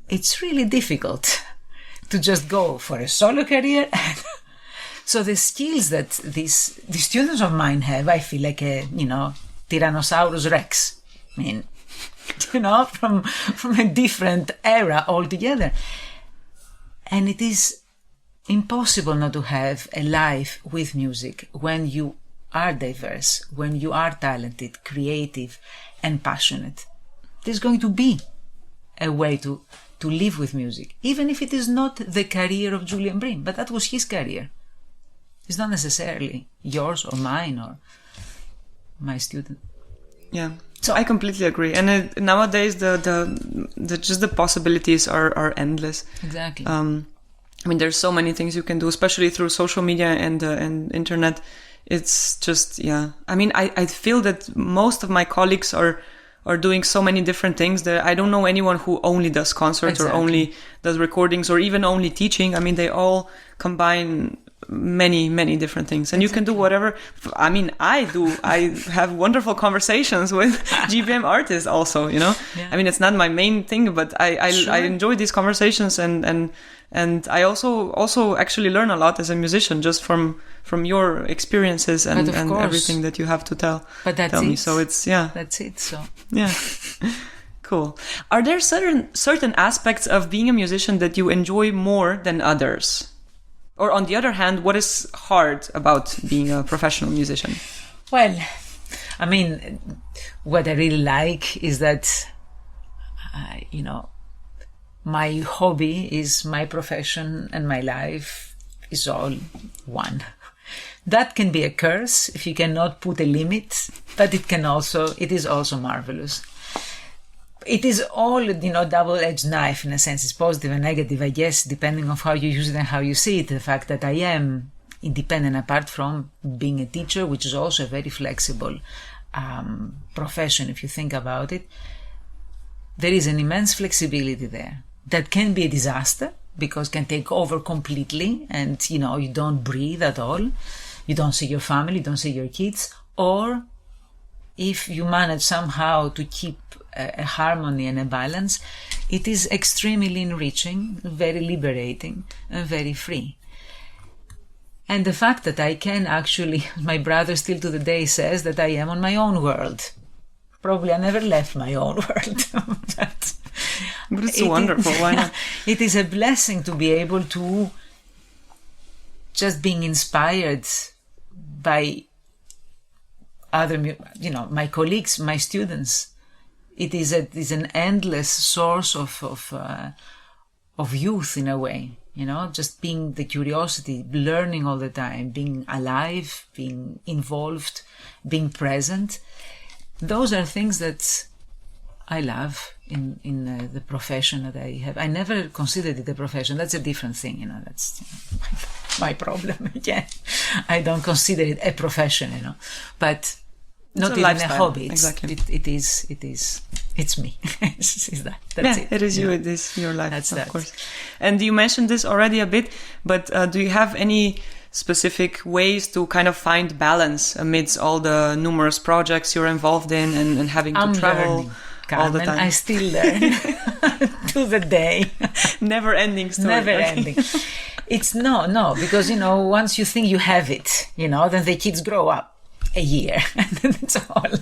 it's really difficult to just go for a solo career. So the skills that the students of mine have, I feel like a, Tyrannosaurus Rex. I mean, from a different era altogether. And it is impossible not to have a life with music when you are diverse, when you are talented, creative, and passionate. There's going to be a way to live with music, even if it is not the career of Julian Bream, but that was his career. It's not necessarily yours or mine or my student. Yeah. So I completely agree. And nowadays the possibilities are endless. Exactly. There's so many things you can do, especially through social media and internet. It's just, yeah. I feel that most of my colleagues are doing so many different things that I don't know anyone who only does concerts or only does recordings or even only teaching. They all combine many, many different things. And you can do whatever. I have wonderful conversations with GbM artists also, Yeah. It's not my main thing, but I enjoy these conversations and I also actually learn a lot as a musician just from your experiences and everything that you have to tell me. So it's, yeah. That's it. So yeah. Cool. Are there certain aspects of being a musician that you enjoy more than others? Or on the other hand, what is hard about being a professional musician? Well, what I really like is that, my hobby is my profession and my life is all one. That can be a curse if you cannot put a limit, but it is also marvelous. It is all, double-edged knife in a sense. It's positive and negative, I guess, depending on how you use it and how you see it. The fact that I am independent, apart from being a teacher, which is also a very flexible profession, if you think about it, there is an immense flexibility there that can be a disaster because can take over completely and, you don't breathe at all. You don't see your family, you don't see your kids. Or if you manage somehow to keep a harmony and a balance, it is extremely enriching, very liberating, and very free. And the fact that I can actually, my brother still to the day says that I am on my own world. Probably I never left my own world. But it's wonderful. Why not? It is a blessing to be able to just being inspired by other, my colleagues, my students. It is an endless source of youth in a way, just being the curiosity, learning all the time, being alive, being involved, being present. Those are things that I love in the profession that I have. I never considered it a profession. That's a different thing, that's my problem. Again, I don't consider it a profession, but not even lifestyle. a hobby. Exactly. It is. It's me. That's it. It is you. It is your life. That's of that. course. And you mentioned this already a bit, but do you have any specific ways to kind of find balance amidst all the numerous projects you're involved in and having to travel learning, Carmen. all the time? I still learn to the day. Never ending story. Never Okay. ending. It's no, because, once you think you have it, then the kids grow up a year and then it's all.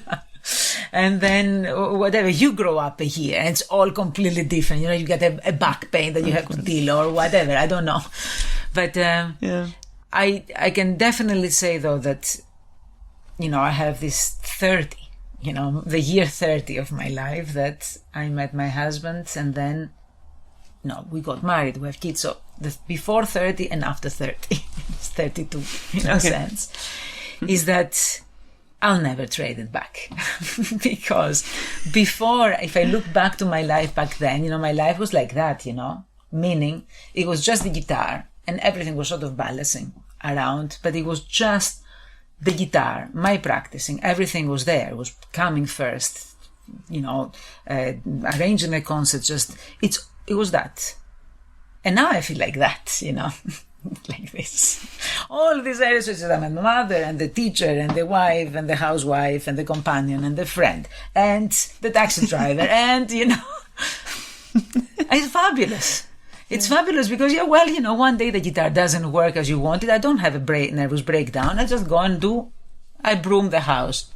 And then whatever, you grow up a year and it's all completely different. You get a back pain that you have to deal or whatever. I don't know. But I can definitely say though that, I have this 30, the year 30 of my life that I met my husband and then, we got married, we have kids. So before 30 and after 30, it's 32 in a sense, is that I'll never trade it back. Because before, if I look back to my life back then, my life was like that, meaning it was just the guitar and everything was sort of balancing around, but it was just the guitar, my practicing, everything was there. It was coming first, arranging the concerts, it was that. And now I feel like that, like this. All these areas, which is I'm a mother and the teacher and the wife and the housewife and the companion and the friend and the taxi driver and, it's fabulous. It's fabulous because, one day the guitar doesn't work as you want it. I don't have a nervous breakdown. I just go and I broom the house.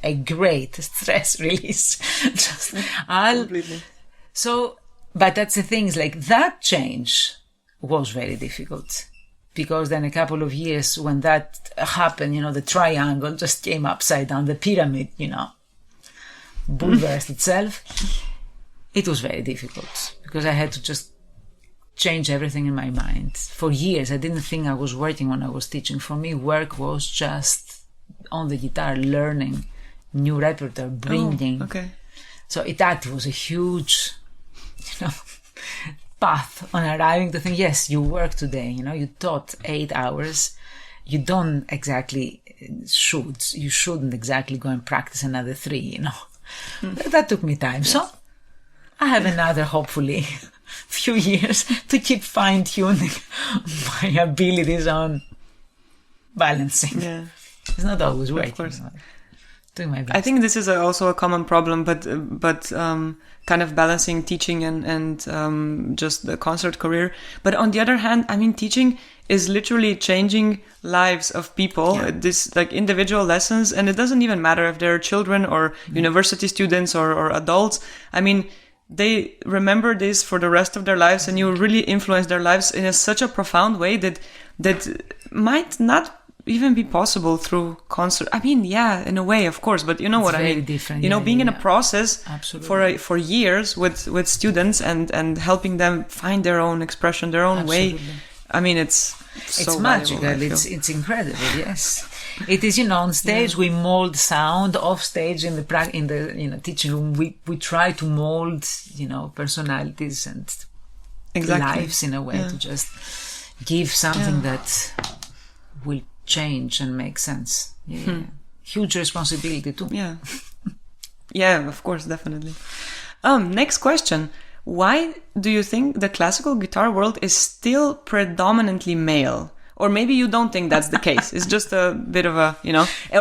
A great stress release. Completely. So, but that's the thing, is like that change was very difficult because then a couple of years when that happened, the triangle just came upside down, the pyramid, bulversed itself. It was very difficult because I had to just change everything in my mind. For years, I didn't think I was working when I was teaching. For me, work was just on the guitar, learning new repertoire, bringing. Oh, okay. So that was a huge, path on arriving to think, yes, you work today, you taught 8 hours. You don't exactly you shouldn't exactly go and practice another 3, That took me time. So I have another, hopefully, few years to keep fine-tuning my abilities on balancing. Yeah. It's not always working. Of course. Doing my best. I think this is also a common problem, but kind of balancing teaching and just the concert career. But on the other hand, teaching is literally changing lives of people. Yeah. This like individual lessons, and it doesn't even matter if they're children or university students or adults. They remember this for the rest of their lives, and you really influence their lives in such a profound way that might not even be possible through concert. In a way, of course, but you know what I mean. Different. Being in a process Absolutely. for years with students and helping them find their own expression, their own way. It's so magical. valuable, It's incredible. Yes, it is. On stage we mold sound. Off stage in the teaching room we try to mold personalities and lives in a way to just give something that will change and make sense. Huge responsibility too. Yeah, of course, definitely. Next question. Why do you think the classical guitar world is still predominantly male? Or maybe you don't think that's the case. It's just a bit of a,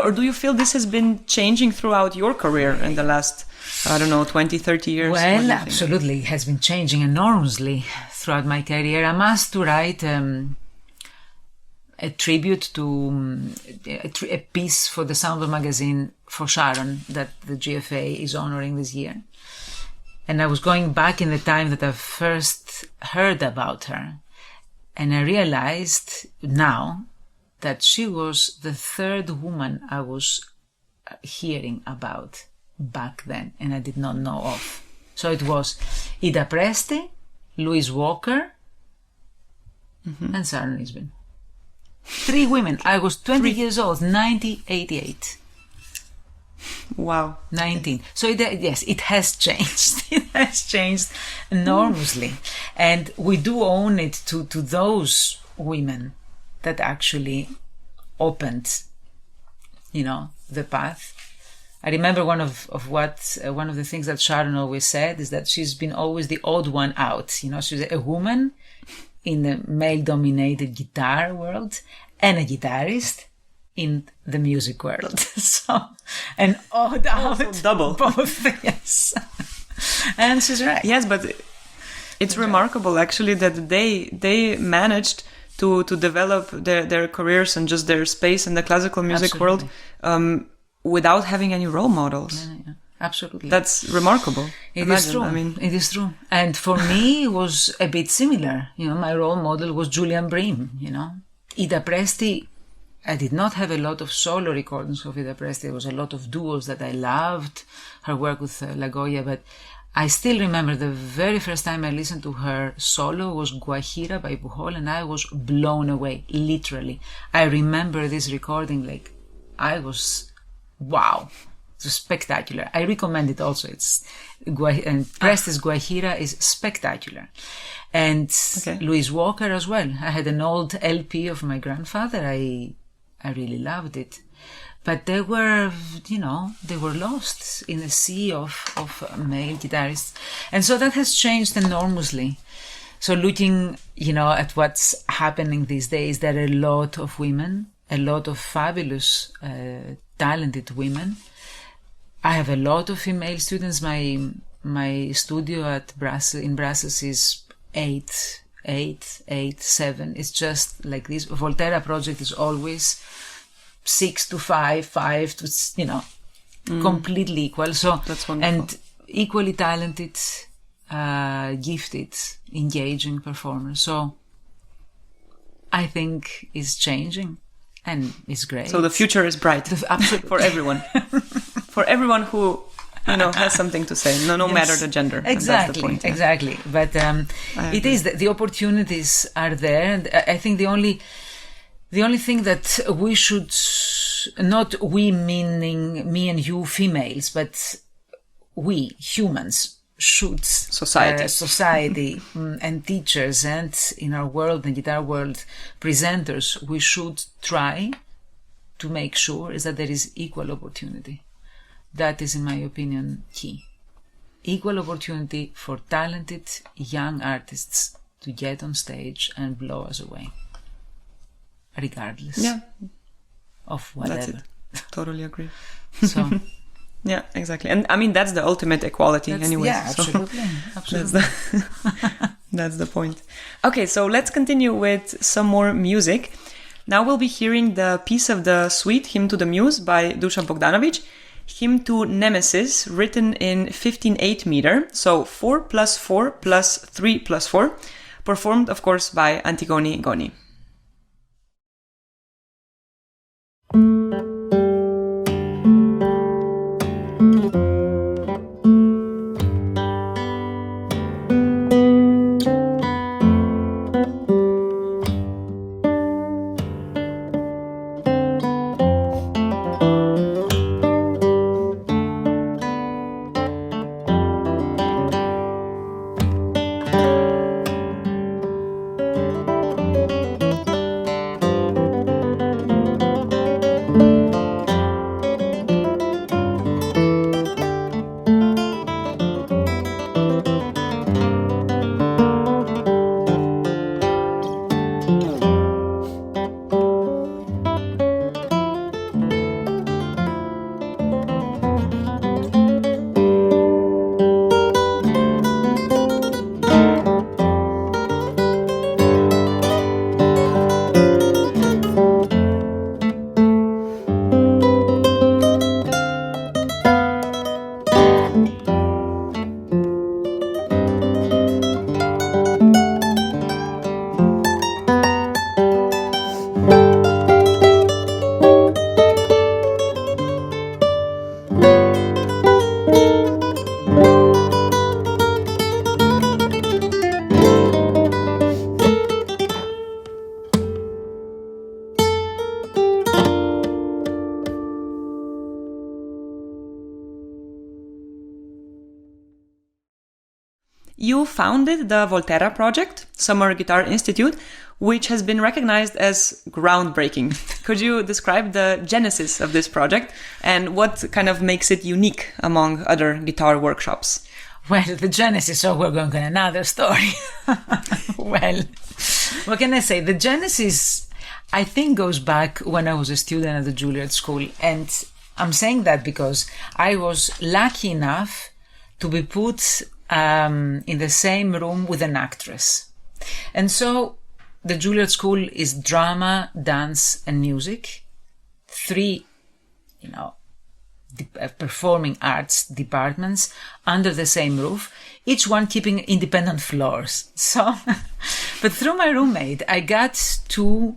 or do you feel this has been changing throughout your career in the last, 20, 30 years? Well, absolutely. It has been changing enormously throughout my career. I'm asked to write a tribute to a piece for the Sound of magazine for Sharon that the GFA is honoring this year. And I was going back in the time that I first heard about her. And I realized now that she was the third woman I was hearing about back then, and I did not know of. So it was Ida Presti, Louise Walker, and Sharon Lisbon. 3 women. I was 20 years old, 1988. Wow. 19. So yes, it has changed. It has changed enormously. And we do own it to those women that actually opened, the path. I remember one of the things that Sharon always said is that she's been always the odd one out. She's a woman in the male-dominated guitar world and a guitarist in the music world. So, an odd out. Double. Both, yes. And she's right. Yes, but it's remarkable actually that they managed to develop their careers and just their space in the classical music Absolutely. world without having any role models. Yeah. Absolutely. That's remarkable. It is true. It is true. And for me, it was a bit similar. My role model was Julian Bream, Ida Presti. I did not have a lot of solo recordings of Ida Presti. There was a lot of duos that I loved, her work with La Goya, but I still remember the very first time I listened to her solo was Guajira by Pujol, and I was blown away, literally. I remember this recording like I was, wow. It's spectacular. I recommend it also. And Presti's Guajira is spectacular. And Louise Walker as well. I had an old LP of my grandfather. I really loved it. But they were lost in a sea of male guitarists. And so that has changed enormously. So looking, at what's happening these days, there are a lot of women, a lot of fabulous, talented women. I have a lot of female students. My studio in Brussels is 8, 7. It's just like this. Volterra project is always 6 to 5 to, completely equal. So that's wonderful. And equally talented, gifted, engaging performers. So I think it's changing and it's great. So the future is bright. Absolutely. For everyone. For everyone who, has something to say, no matter the gender. Exactly, that's the point, yeah. Exactly. But it is, the opportunities are there. And I think the only thing that we should, not we meaning me and you females, but we humans should, society and teachers and in our world, the guitar world, presenters, we should try to make sure is that there is equal opportunity. That is, in my opinion, key. Equal opportunity for talented young artists to get on stage and blow us away. Regardless of whatever. That's it. Totally agree. So, yeah, exactly. And I mean, that's the ultimate equality anyway. Yeah, absolutely. Absolutely. That's the point. Okay, so let's continue with some more music. Now we'll be hearing the piece of the suite, Hymn to the Muse by Dusan Bogdanovic. Hymn to Nemesis, written in 15/8 meter, so 4+4 plus 3+4, performed, of course, by Antigoni Goni. you founded the Volterra Project, Summer Guitar Institute, which has been recognized as groundbreaking. Could you describe the genesis of this project and what kind of makes it unique among other guitar workshops? Well, the genesis, so we're going to another story. Well, what can I say? The genesis, I think, goes back when I was a student at the Juilliard School. And I'm saying that because I was lucky enough to be put in the same room with an actress. And so the Juilliard School is drama, dance, and music. 3, performing arts departments under the same roof, each one keeping independent floors. So, but through my roommate, I got to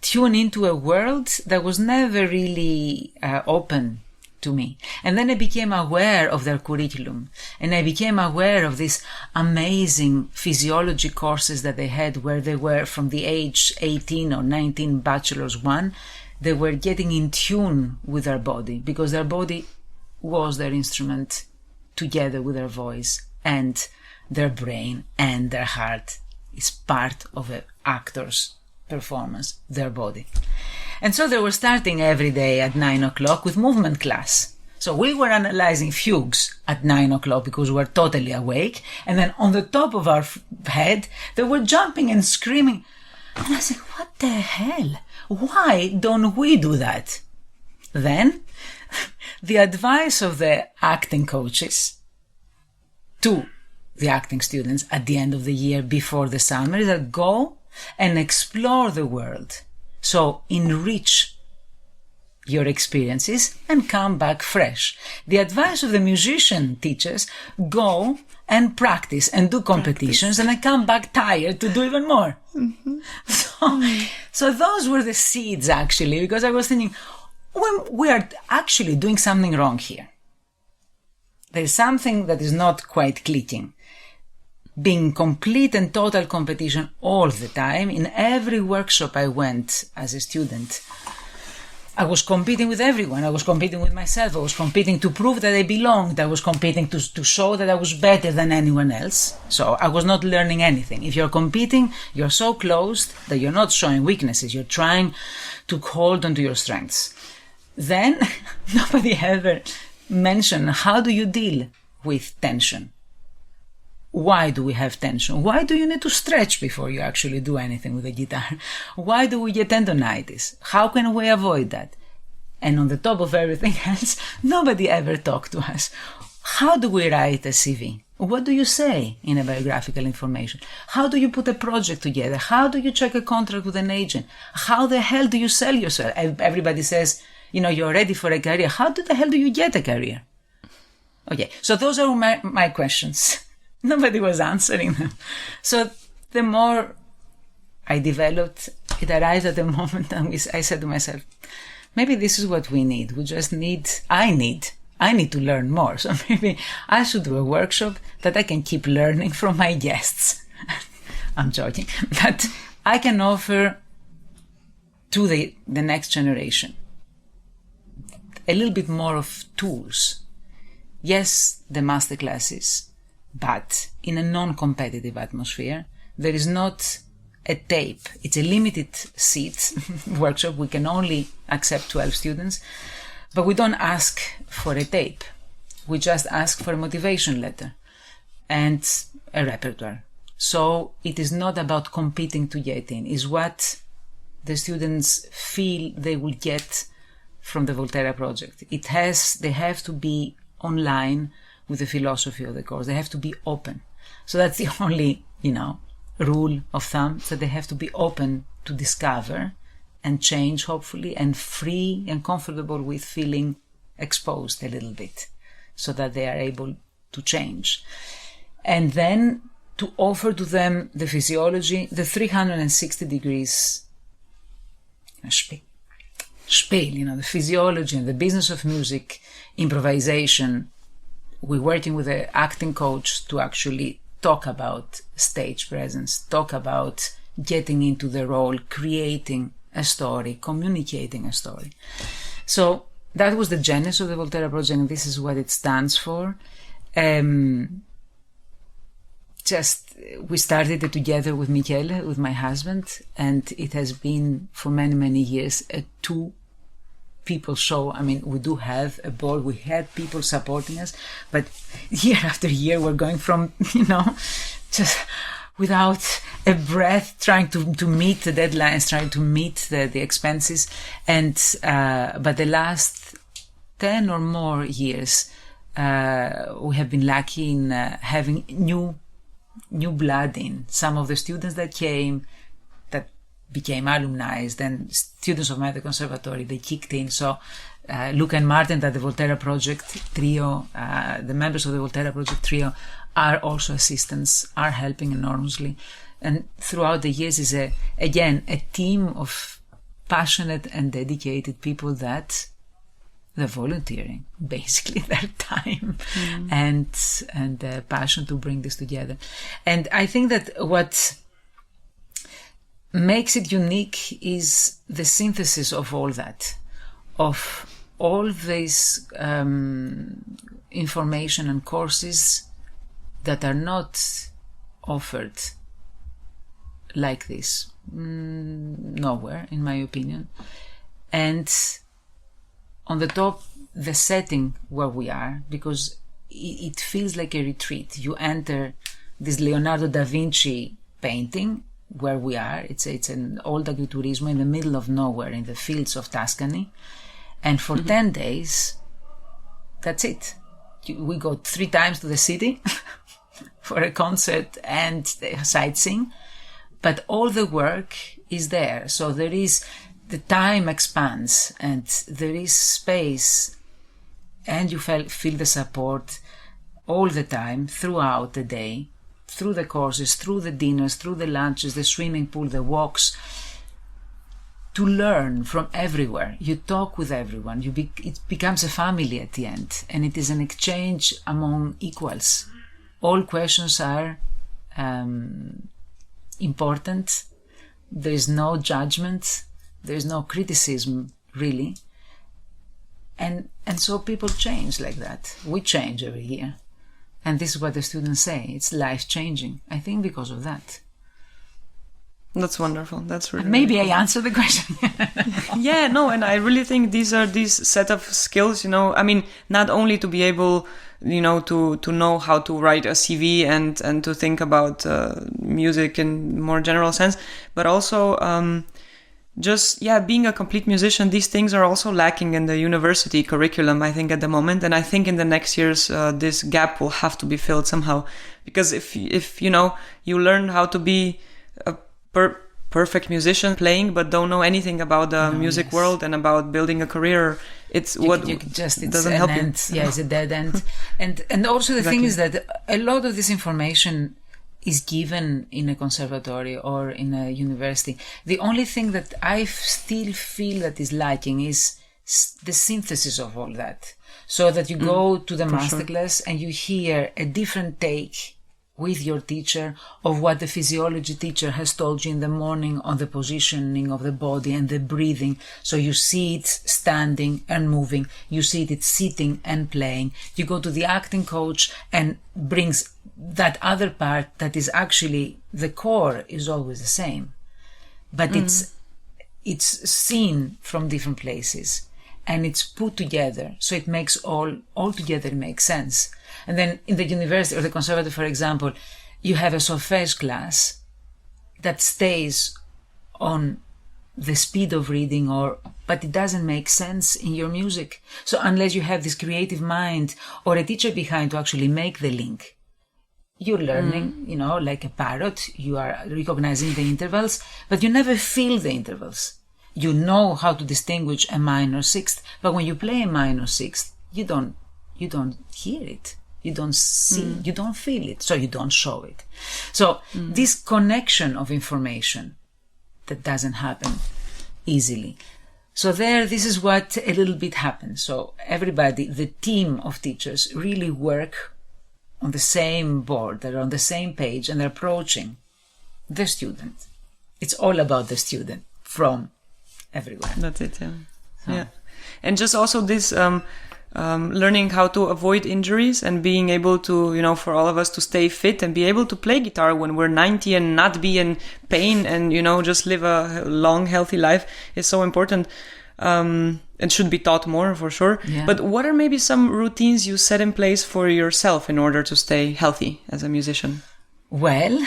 tune into a world that was never really open to me. And then I became aware of their curriculum, and I became aware of these amazing physiology courses that they had, where they were from the age 18 or 19, bachelor's 1, they were getting in tune with their body, because their body was their instrument together with their voice, and their brain and their heart is part of an actor's performance, their body. And so they were starting every day at 9 o'clock with movement class. So we were analyzing fugues at 9 o'clock because we were totally awake. And then on the top of our head, they were jumping and screaming. And I said, what the hell? Why don't we do that? Then the advice of the acting coaches to the acting students at the end of the year before the summer is that go and explore the world. So enrich your experiences and come back fresh. The advice of the musician teachers, go and practice and do competitions and then come back tired to do even more. Mm-hmm. So those were the seeds, actually, because I was thinking, we are actually doing something wrong here. There's something that is not quite clicking. Being complete and total competition all the time. In every workshop I went as a student, I was competing with everyone. I was competing with myself. I was competing to prove that I belonged. I was competing to show that I was better than anyone else. So I was not learning anything. If you're competing, you're so closed that you're not showing weaknesses. You're trying to hold onto your strengths. Then nobody ever mentioned, how do you deal with tension? Why do we have tension? Why do you need to stretch before you actually do anything with the guitar? Why do we get tendonitis? How can we avoid that? And on the top of everything else, nobody ever talked to us. How do we write a CV? What do you say in a biographical information? How do you put a project together? How do you check a contract with an agent? How the hell do you sell yourself? Everybody says, you're ready for a career. How the hell do you get a career? Okay, so those are my questions. Nobody was answering them. So the more I developed, it arrived at a moment and I said to myself, maybe this is what we need. I need to learn more. So maybe I should do a workshop that I can keep learning from my guests. I'm joking. That I can offer to the next generation a little bit more of tools. Yes, the master classes, but in a non-competitive atmosphere. There is not a tape. It's a limited seat workshop. We can only accept 12 students, but we don't ask for a tape. We just ask for a motivation letter and a repertoire. So it is not about competing to get in. It's what the students feel they will get from the Volterra project. They have to be online with the philosophy of the course. They have to be open. So that's the only, rule of thumb, that they have to be open to discover and change, hopefully, and free and comfortable with feeling exposed a little bit, so that they are able to change. And then to offer to them the physiology, the 360 degrees spiel, the physiology and the business of music, improvisation. We're working with an acting coach to actually talk about stage presence, talk about getting into the role, creating a story, communicating a story. So that was the genesis of the Volterra project, and this is what it stands for. we started it together with Michele, with my husband, and it has been for many, many years a two-people show. I mean, we do have a board, we had people supporting us, but year after year we're going from, just without a breath, trying to meet the deadlines, trying to meet the expenses. And but the last 10 or more years, we have been lucky in having new blood in. Some of the students that came, that became alumni, then students of Medio Conservatory, they kicked in. So Luca and Martin at the Volterra Project Trio, the members of the Volterra Project Trio are also assistants, are helping enormously. And throughout the years is again a team of passionate and dedicated people that they're volunteering basically their time and their passion to bring this together. And I think that what makes it unique is the synthesis of all that, of all this information and courses that are not offered like this nowhere, in my opinion. And on the top, the setting where we are, because it feels like a retreat. You enter this Leonardo da Vinci painting where we are. It's an old agriturismo in the middle of nowhere in the fields of Tuscany. And for 10 days, that's it. We go 3 times to the city for a concert and sightseeing, but all the work is there. So there is, the time expands and there is space, and you feel the support all the time throughout the day, through the courses, through the dinners, through the lunches, the swimming pool, the walks, to learn from everywhere. You talk with everyone. It becomes a family at the end, and it is an exchange among equals. All questions are important. There is no judgment. There is no criticism, really. And so people change like that. We change every year. And this is what the students say. It's life-changing, I think, because of that. That's wonderful. That's really maybe I answered the question. Yeah, no, and I really think these set of skills, I mean, not only to be able, to know how to write a CV and to think about music in more general sense, but also being a complete musician. These things are also lacking in the university curriculum, I think, at the moment. And I think in the next years, this gap will have to be filled somehow. Because if you learn how to be a perfect musician playing, but don't know anything about the music world and about building a career, it doesn't help you. Yeah, it's a dead end. and also the thing is that a lot of this information is given in a conservatory or in a university. The only thing that I still feel that is lacking is the synthesis of all that, so that you go to the masterclass and you hear a different take with your teacher of what the physiology teacher has told you in the morning on the positioning of the body and the breathing. So you see it standing and moving. You see it sitting and playing. You go to the acting coach and brings that other part that is actually the core is always the same. But it's seen from different places and it's put together. So it makes all together makes sense. And then in the university or the conservatory, for example, you have a solfège class that stays on the speed of reading, but it doesn't make sense in your music. So unless you have this creative mind or a teacher behind to actually make the link, you're learning, like a parrot. You are recognizing the intervals, but you never feel the intervals. You know how to distinguish a minor sixth, but when you play a minor sixth, you don't hear it. You don't see, you don't feel it, so you don't show it. So this connection of information that doesn't happen easily. So this is what a little bit happens. So everybody, the team of teachers really work on the same board, they're on the same page, and they're approaching the student. It's all about the student from everywhere. That's it, yeah. Yeah. And just also this learning how to avoid injuries and being able to, for all of us to stay fit and be able to play guitar when we're 90 and not be in pain and, just live a long, healthy life is so important. And should be taught more for sure. Yeah. But what are maybe some routines you set in place for yourself in order to stay healthy as a musician? Well,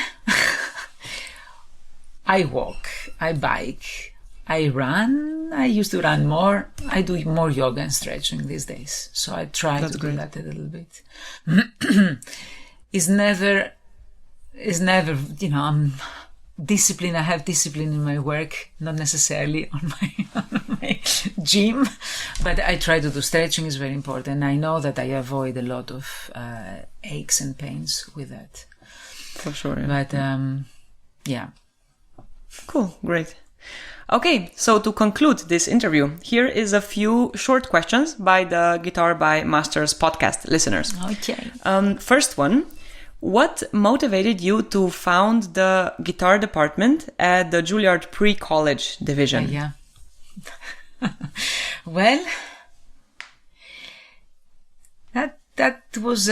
I walk, I bike, I run. I used to run more. I do more yoga and stretching these days. So I try to do that a little bit. It's never, I'm discipline. I have discipline in my work, not necessarily on my gym, but I try to do stretching is very important. I know that I avoid a lot of aches and pains with that. For sure. Yeah. But yeah. Cool. Great. Okay, so to conclude this interview, here is a few short questions by the Guitar by Masters podcast listeners. Okay. First one. What motivated you to found the guitar department at the Juilliard pre-college division? Yeah. Well, that was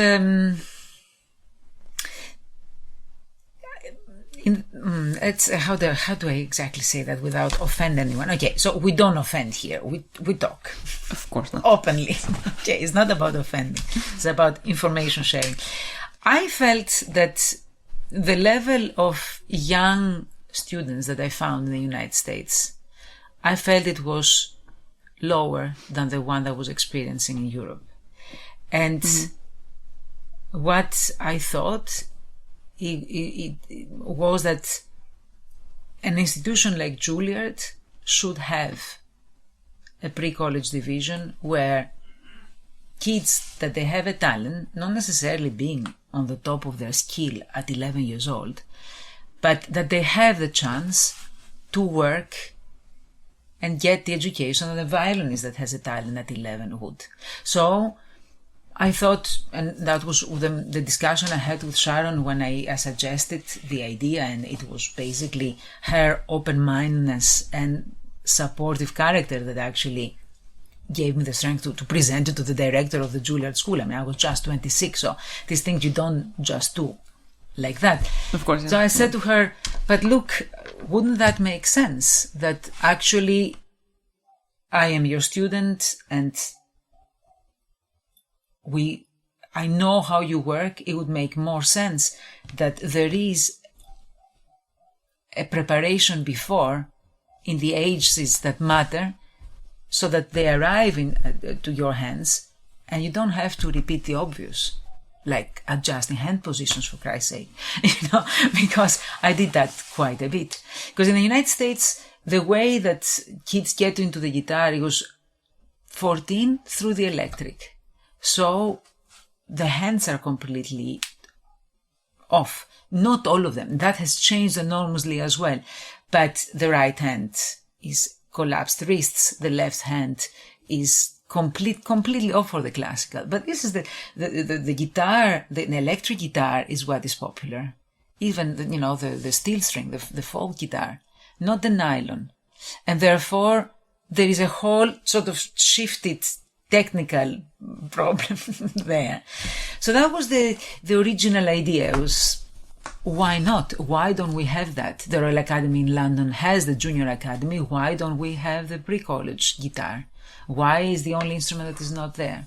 it's how do I exactly say that without offend anyone? Okay, so we don't offend here. We talk. Of course not. Openly. Okay, it's not about offending. It's about information sharing. I felt that the level of young students that I found in the United States, I felt it was lower than the one that I was experiencing in Europe. And what I thought it was that an institution like Juilliard should have a pre-college division where kids that they have a talent, not necessarily being on the top of their skill at 11 years old, but that they have the chance to work and get the education that a violinist that has a talent at 11 would. So I thought, and that was the discussion I had with Sharon when I suggested the idea, and it was basically her open-mindedness and supportive character that actually gave me the strength to present it to the director of the Juilliard School. I mean, I was just 26, so these things you don't just do like that. Of course. Yeah. So I said to her, but look, wouldn't that make sense that actually I am your student and I know how you work. It would make more sense that there is a preparation before in the ages that matter, so that they arrive to your hands and you don't have to repeat the obvious, like adjusting hand positions, for Christ's sake, because I did that quite a bit. Because in the United States, the way that kids get into the guitar, it was 14 through the electric. So the hands are completely off. Not all of them. That has changed enormously as well. But the right hand is collapsed wrists, the left hand is completely off for the classical. But this is the guitar, the electric guitar is what is popular. Even the steel string, the folk guitar, not the nylon. And therefore there is a whole sort of shifted technical problem there. So that was the original idea. It was, why not? Why don't we have that? The Royal Academy in London has the Junior Academy. Why don't we have the pre-college guitar? Why is the only instrument that is not there?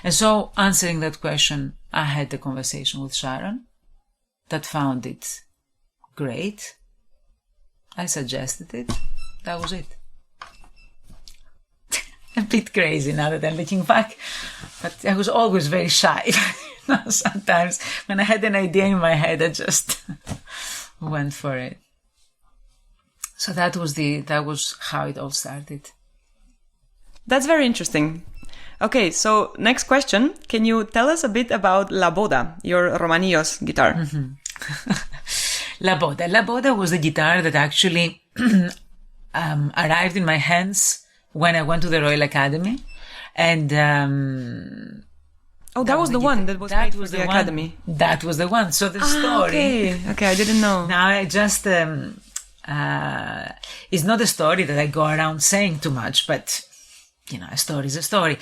And so, answering that question, I had a conversation with Sharon that found it great. I suggested it. That was it. A bit crazy now that I'm looking back, but I was always very shy. Sometimes when I had an idea in my head, I just went for it. So that was how it all started. That's very interesting. Okay, so next question. Can you tell us a bit about La Boda, your Romanillos guitar? Mm-hmm. La Boda was the guitar that actually arrived in my hands when I went to the Royal Academy. And that was the one that was made for the Academy. That was the one. So the story. Okay, I didn't know. Now I just it's not a story that I go around saying too much, but a story is a story.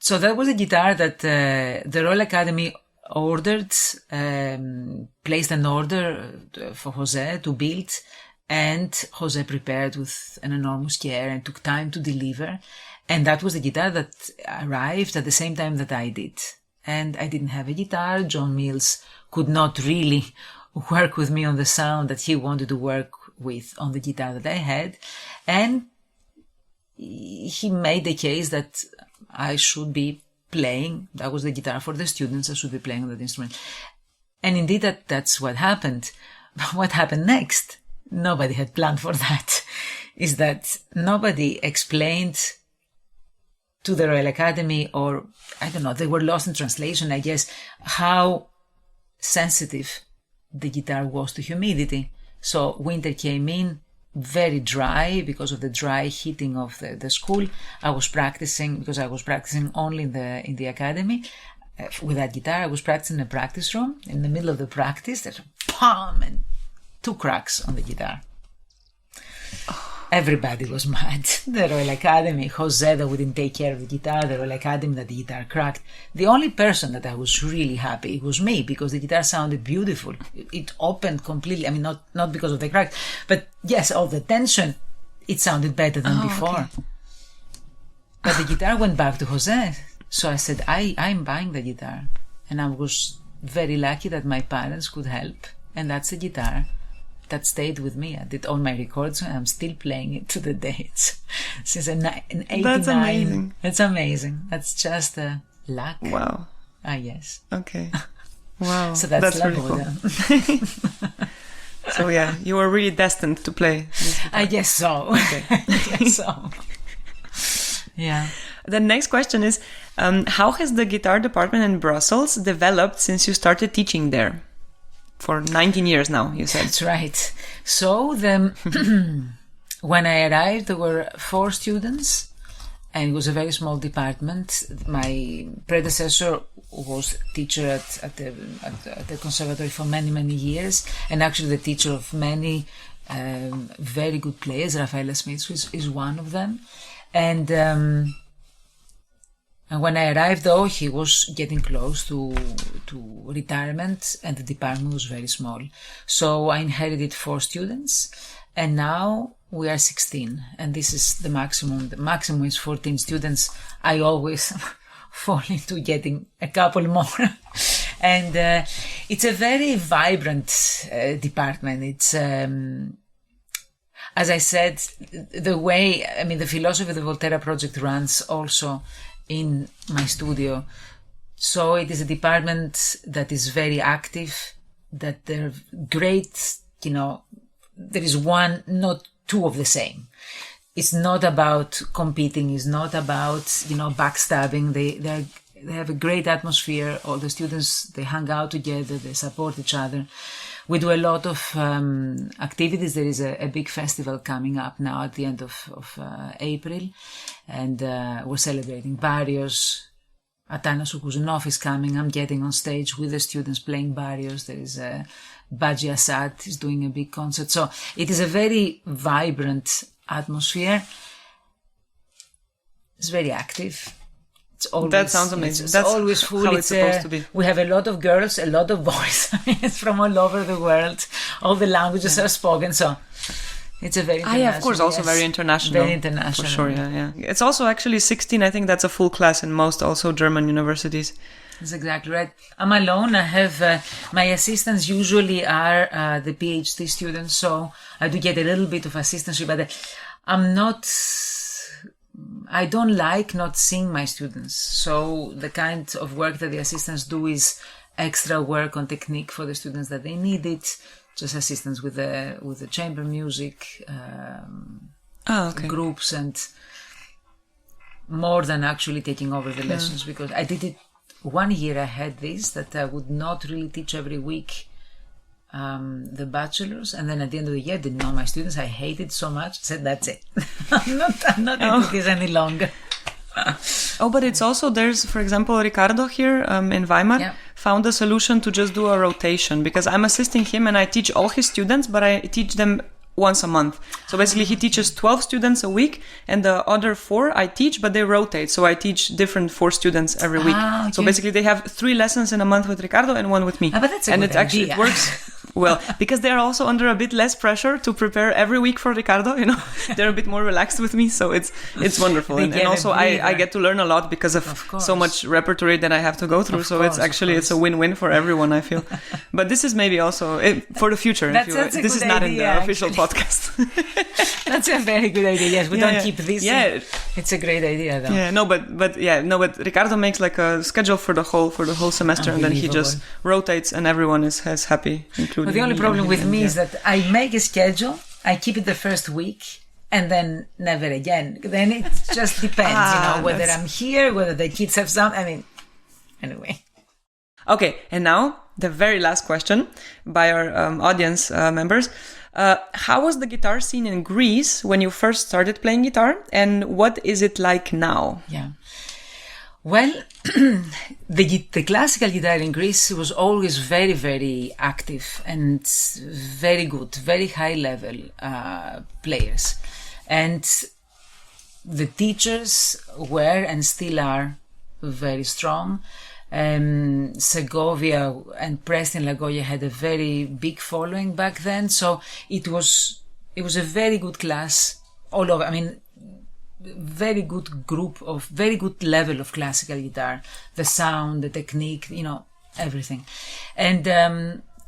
So that was a guitar that the Royal Academy ordered, placed an order for Jose to build, and Jose prepared with an enormous care and took time to deliver. And that was the guitar that arrived at the same time that I did. And I didn't have a guitar. John Mills could not really work with me on the sound that he wanted to work with on the guitar that I had. And he made the case that I should be playing. That was the guitar for the students. I should be playing on that instrument. And indeed, that's what happened. But what happened next? Nobody had planned for that. Is that nobody explained to the Royal Academy, or I don't know, they were lost in translation, I guess, how sensitive the guitar was to humidity. So winter came in very dry because of the dry heating of the school. I was practicing, because I was practicing only in the academy with that guitar. I was practicing in a practice room. In the middle of the practice, there's a palm and 2 cracks on the guitar. Everybody was mad. The Royal Academy, Jose that wouldn't take care of the guitar, the Royal Academy that the guitar cracked. The only person that I was really happy was me, because the guitar sounded beautiful. It opened completely. I mean, not because of the crack, but yes, all the tension, it sounded better than before. Okay. But the guitar went back to Jose. So I said, I'm buying the guitar. And I was very lucky that my parents could help. And that's the guitar that stayed with me. I did all my records and I'm still playing it to the dates. Since in 89. That's amazing. It's amazing. That's just luck. Wow. Ah, yes. Okay. Wow. So that's really cool. So yeah, you were really destined to play this guitar. I guess so. Okay. I guess so. Yeah. The next question is, how has the guitar department in Brussels developed since you started teaching there? For 19 years now, you said. That's right. So when I arrived, there were 4 students, and it was a very small department. My predecessor was teacher at the conservatory for many, many years, and actually the teacher of many very good players. Rafaela Smith is one of them. And when I arrived, though, he was getting close to retirement, and the department was very small. So I inherited 4 students, and now we are 16, and this is the maximum. The maximum is 14 students. I always fall into getting a couple more. And it's a very vibrant department. It's, as I said, the philosophy of the Volterra project runs also in my studio. So it is a department that is very active, that they're great, there is one, not 2 of the same. It's not about competing, it's not about, backstabbing. They have a great atmosphere. All the students, they hang out together, they support each other. We do a lot of activities. There is a big festival coming up now at the end of April, and we're celebrating Barrios. Atanas Kuzunov is coming. I'm getting on stage with the students playing Barrios. There is Baji Assad is doing a big concert. So it is a very vibrant atmosphere. It's very active. Always, that sounds amazing. It's That's always full. How it's supposed to be. We have a lot of girls, a lot of boys. It's from all over the world. All the languages are spoken. So it's a very international. Yeah, of course, also very international. Very international. For sure, yeah. It's also actually 16. I think that's a full class in most also German universities. That's exactly right. I'm alone. I have my assistants usually are the PhD students, so I do get a little bit of assistantship, but I don't like not seeing my students. So the kind of work that the assistants do is extra work on technique for the students that they need it, just assistance with the chamber music, groups, and more than actually taking over the lessons, because I did it 1 year. I had this, that I would not really teach every week the bachelors, and then at the end of the year I didn't know my students. I hated so much. I said, that's it. I'm not into this any longer. But it's also, there's, for example, Ricardo here in Weimar found a solution to just do a rotation, because I'm assisting him and I teach all his students, but I teach them once a month. So basically he teaches 12 students a week, and the other 4 I teach, but they rotate. So I teach different 4 students every week. Okay. So basically they have 3 lessons in a month with Ricardo and 1 with me. But that's a and good it actually idea. it works well, because they're also under a bit less pressure to prepare every week for Ricardo, you know. They're a bit more relaxed with me, so it's wonderful. They And get a also I breather. get to learn a lot because of course. so much repertory that I have to go through. Of So course, it's a win-win for everyone, I feel. But this is maybe also for the future. That's a this good is not in idea, the official actually. podcast. That's a very good idea. Yes, we don't keep this. Yeah. It's a great idea, though. Yeah, but Ricardo makes like a schedule for the whole semester, and then he just rotates, and everyone is happy, including. But the only me problem and with him, me yeah. is that I make a schedule, I keep it the first week, and then never again. Then it just depends, whether I'm here, whether the kids have some. I mean, anyway. Okay, and now the very last question by our audience members. How was the guitar scene in Greece when you first started playing guitar, and what is it like now? Yeah. Well, the classical guitar in Greece was always very, very active and very good, very high level players. And the teachers were and still are very strong. Segovia and Preston Lagoya had a very big following back then, so it was a very good class all over. I mean, very good group of very good level of classical guitar, the sound, the technique, everything, and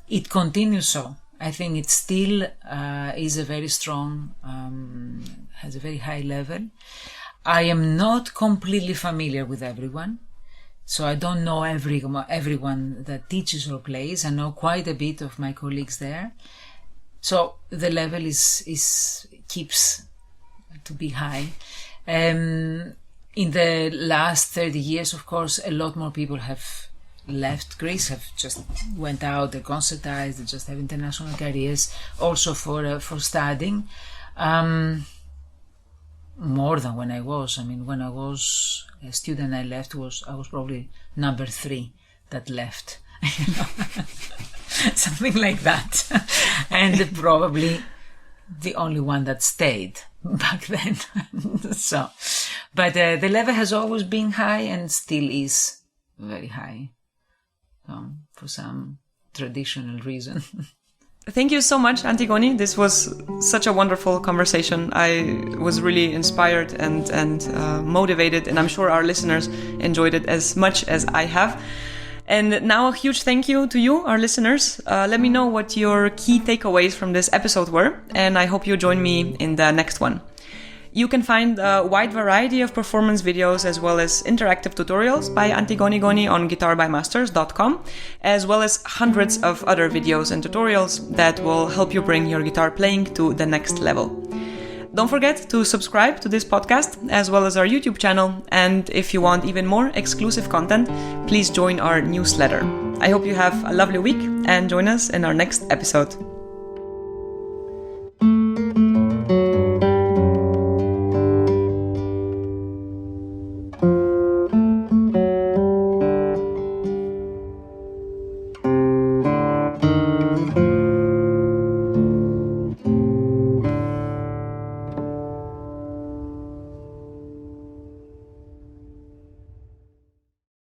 it continues. So I think it still is a very strong, has a very high level. I am not completely familiar with everyone. So I don't know everyone that teaches or plays. I know quite a bit of my colleagues there. So the level keeps to be high. In the last 30 years, of course, a lot more people have left Greece, have just went out, they're concertized, they just have international careers, also for studying. More than when I was. I mean, when I was a student, I was probably number 3 that left, something like that, and probably the only one that stayed back then. So, but the level has always been high and still is very high, for some traditional reason. Thank you so much, Antigoni. This was such a wonderful conversation. I was really inspired and motivated, and I'm sure our listeners enjoyed it as much as I have. And now a huge thank you to you, our listeners. Let me know what your key takeaways from this episode were, and I hope you join me in the next one. You can find a wide variety of performance videos as well as interactive tutorials by Antigoni Goni on guitarbymasters.com, as well as hundreds of other videos and tutorials that will help you bring your guitar playing to the next level. Don't forget to subscribe to this podcast as well as our YouTube channel, and if you want even more exclusive content, please join our newsletter. I hope you have a lovely week and join us in our next episode.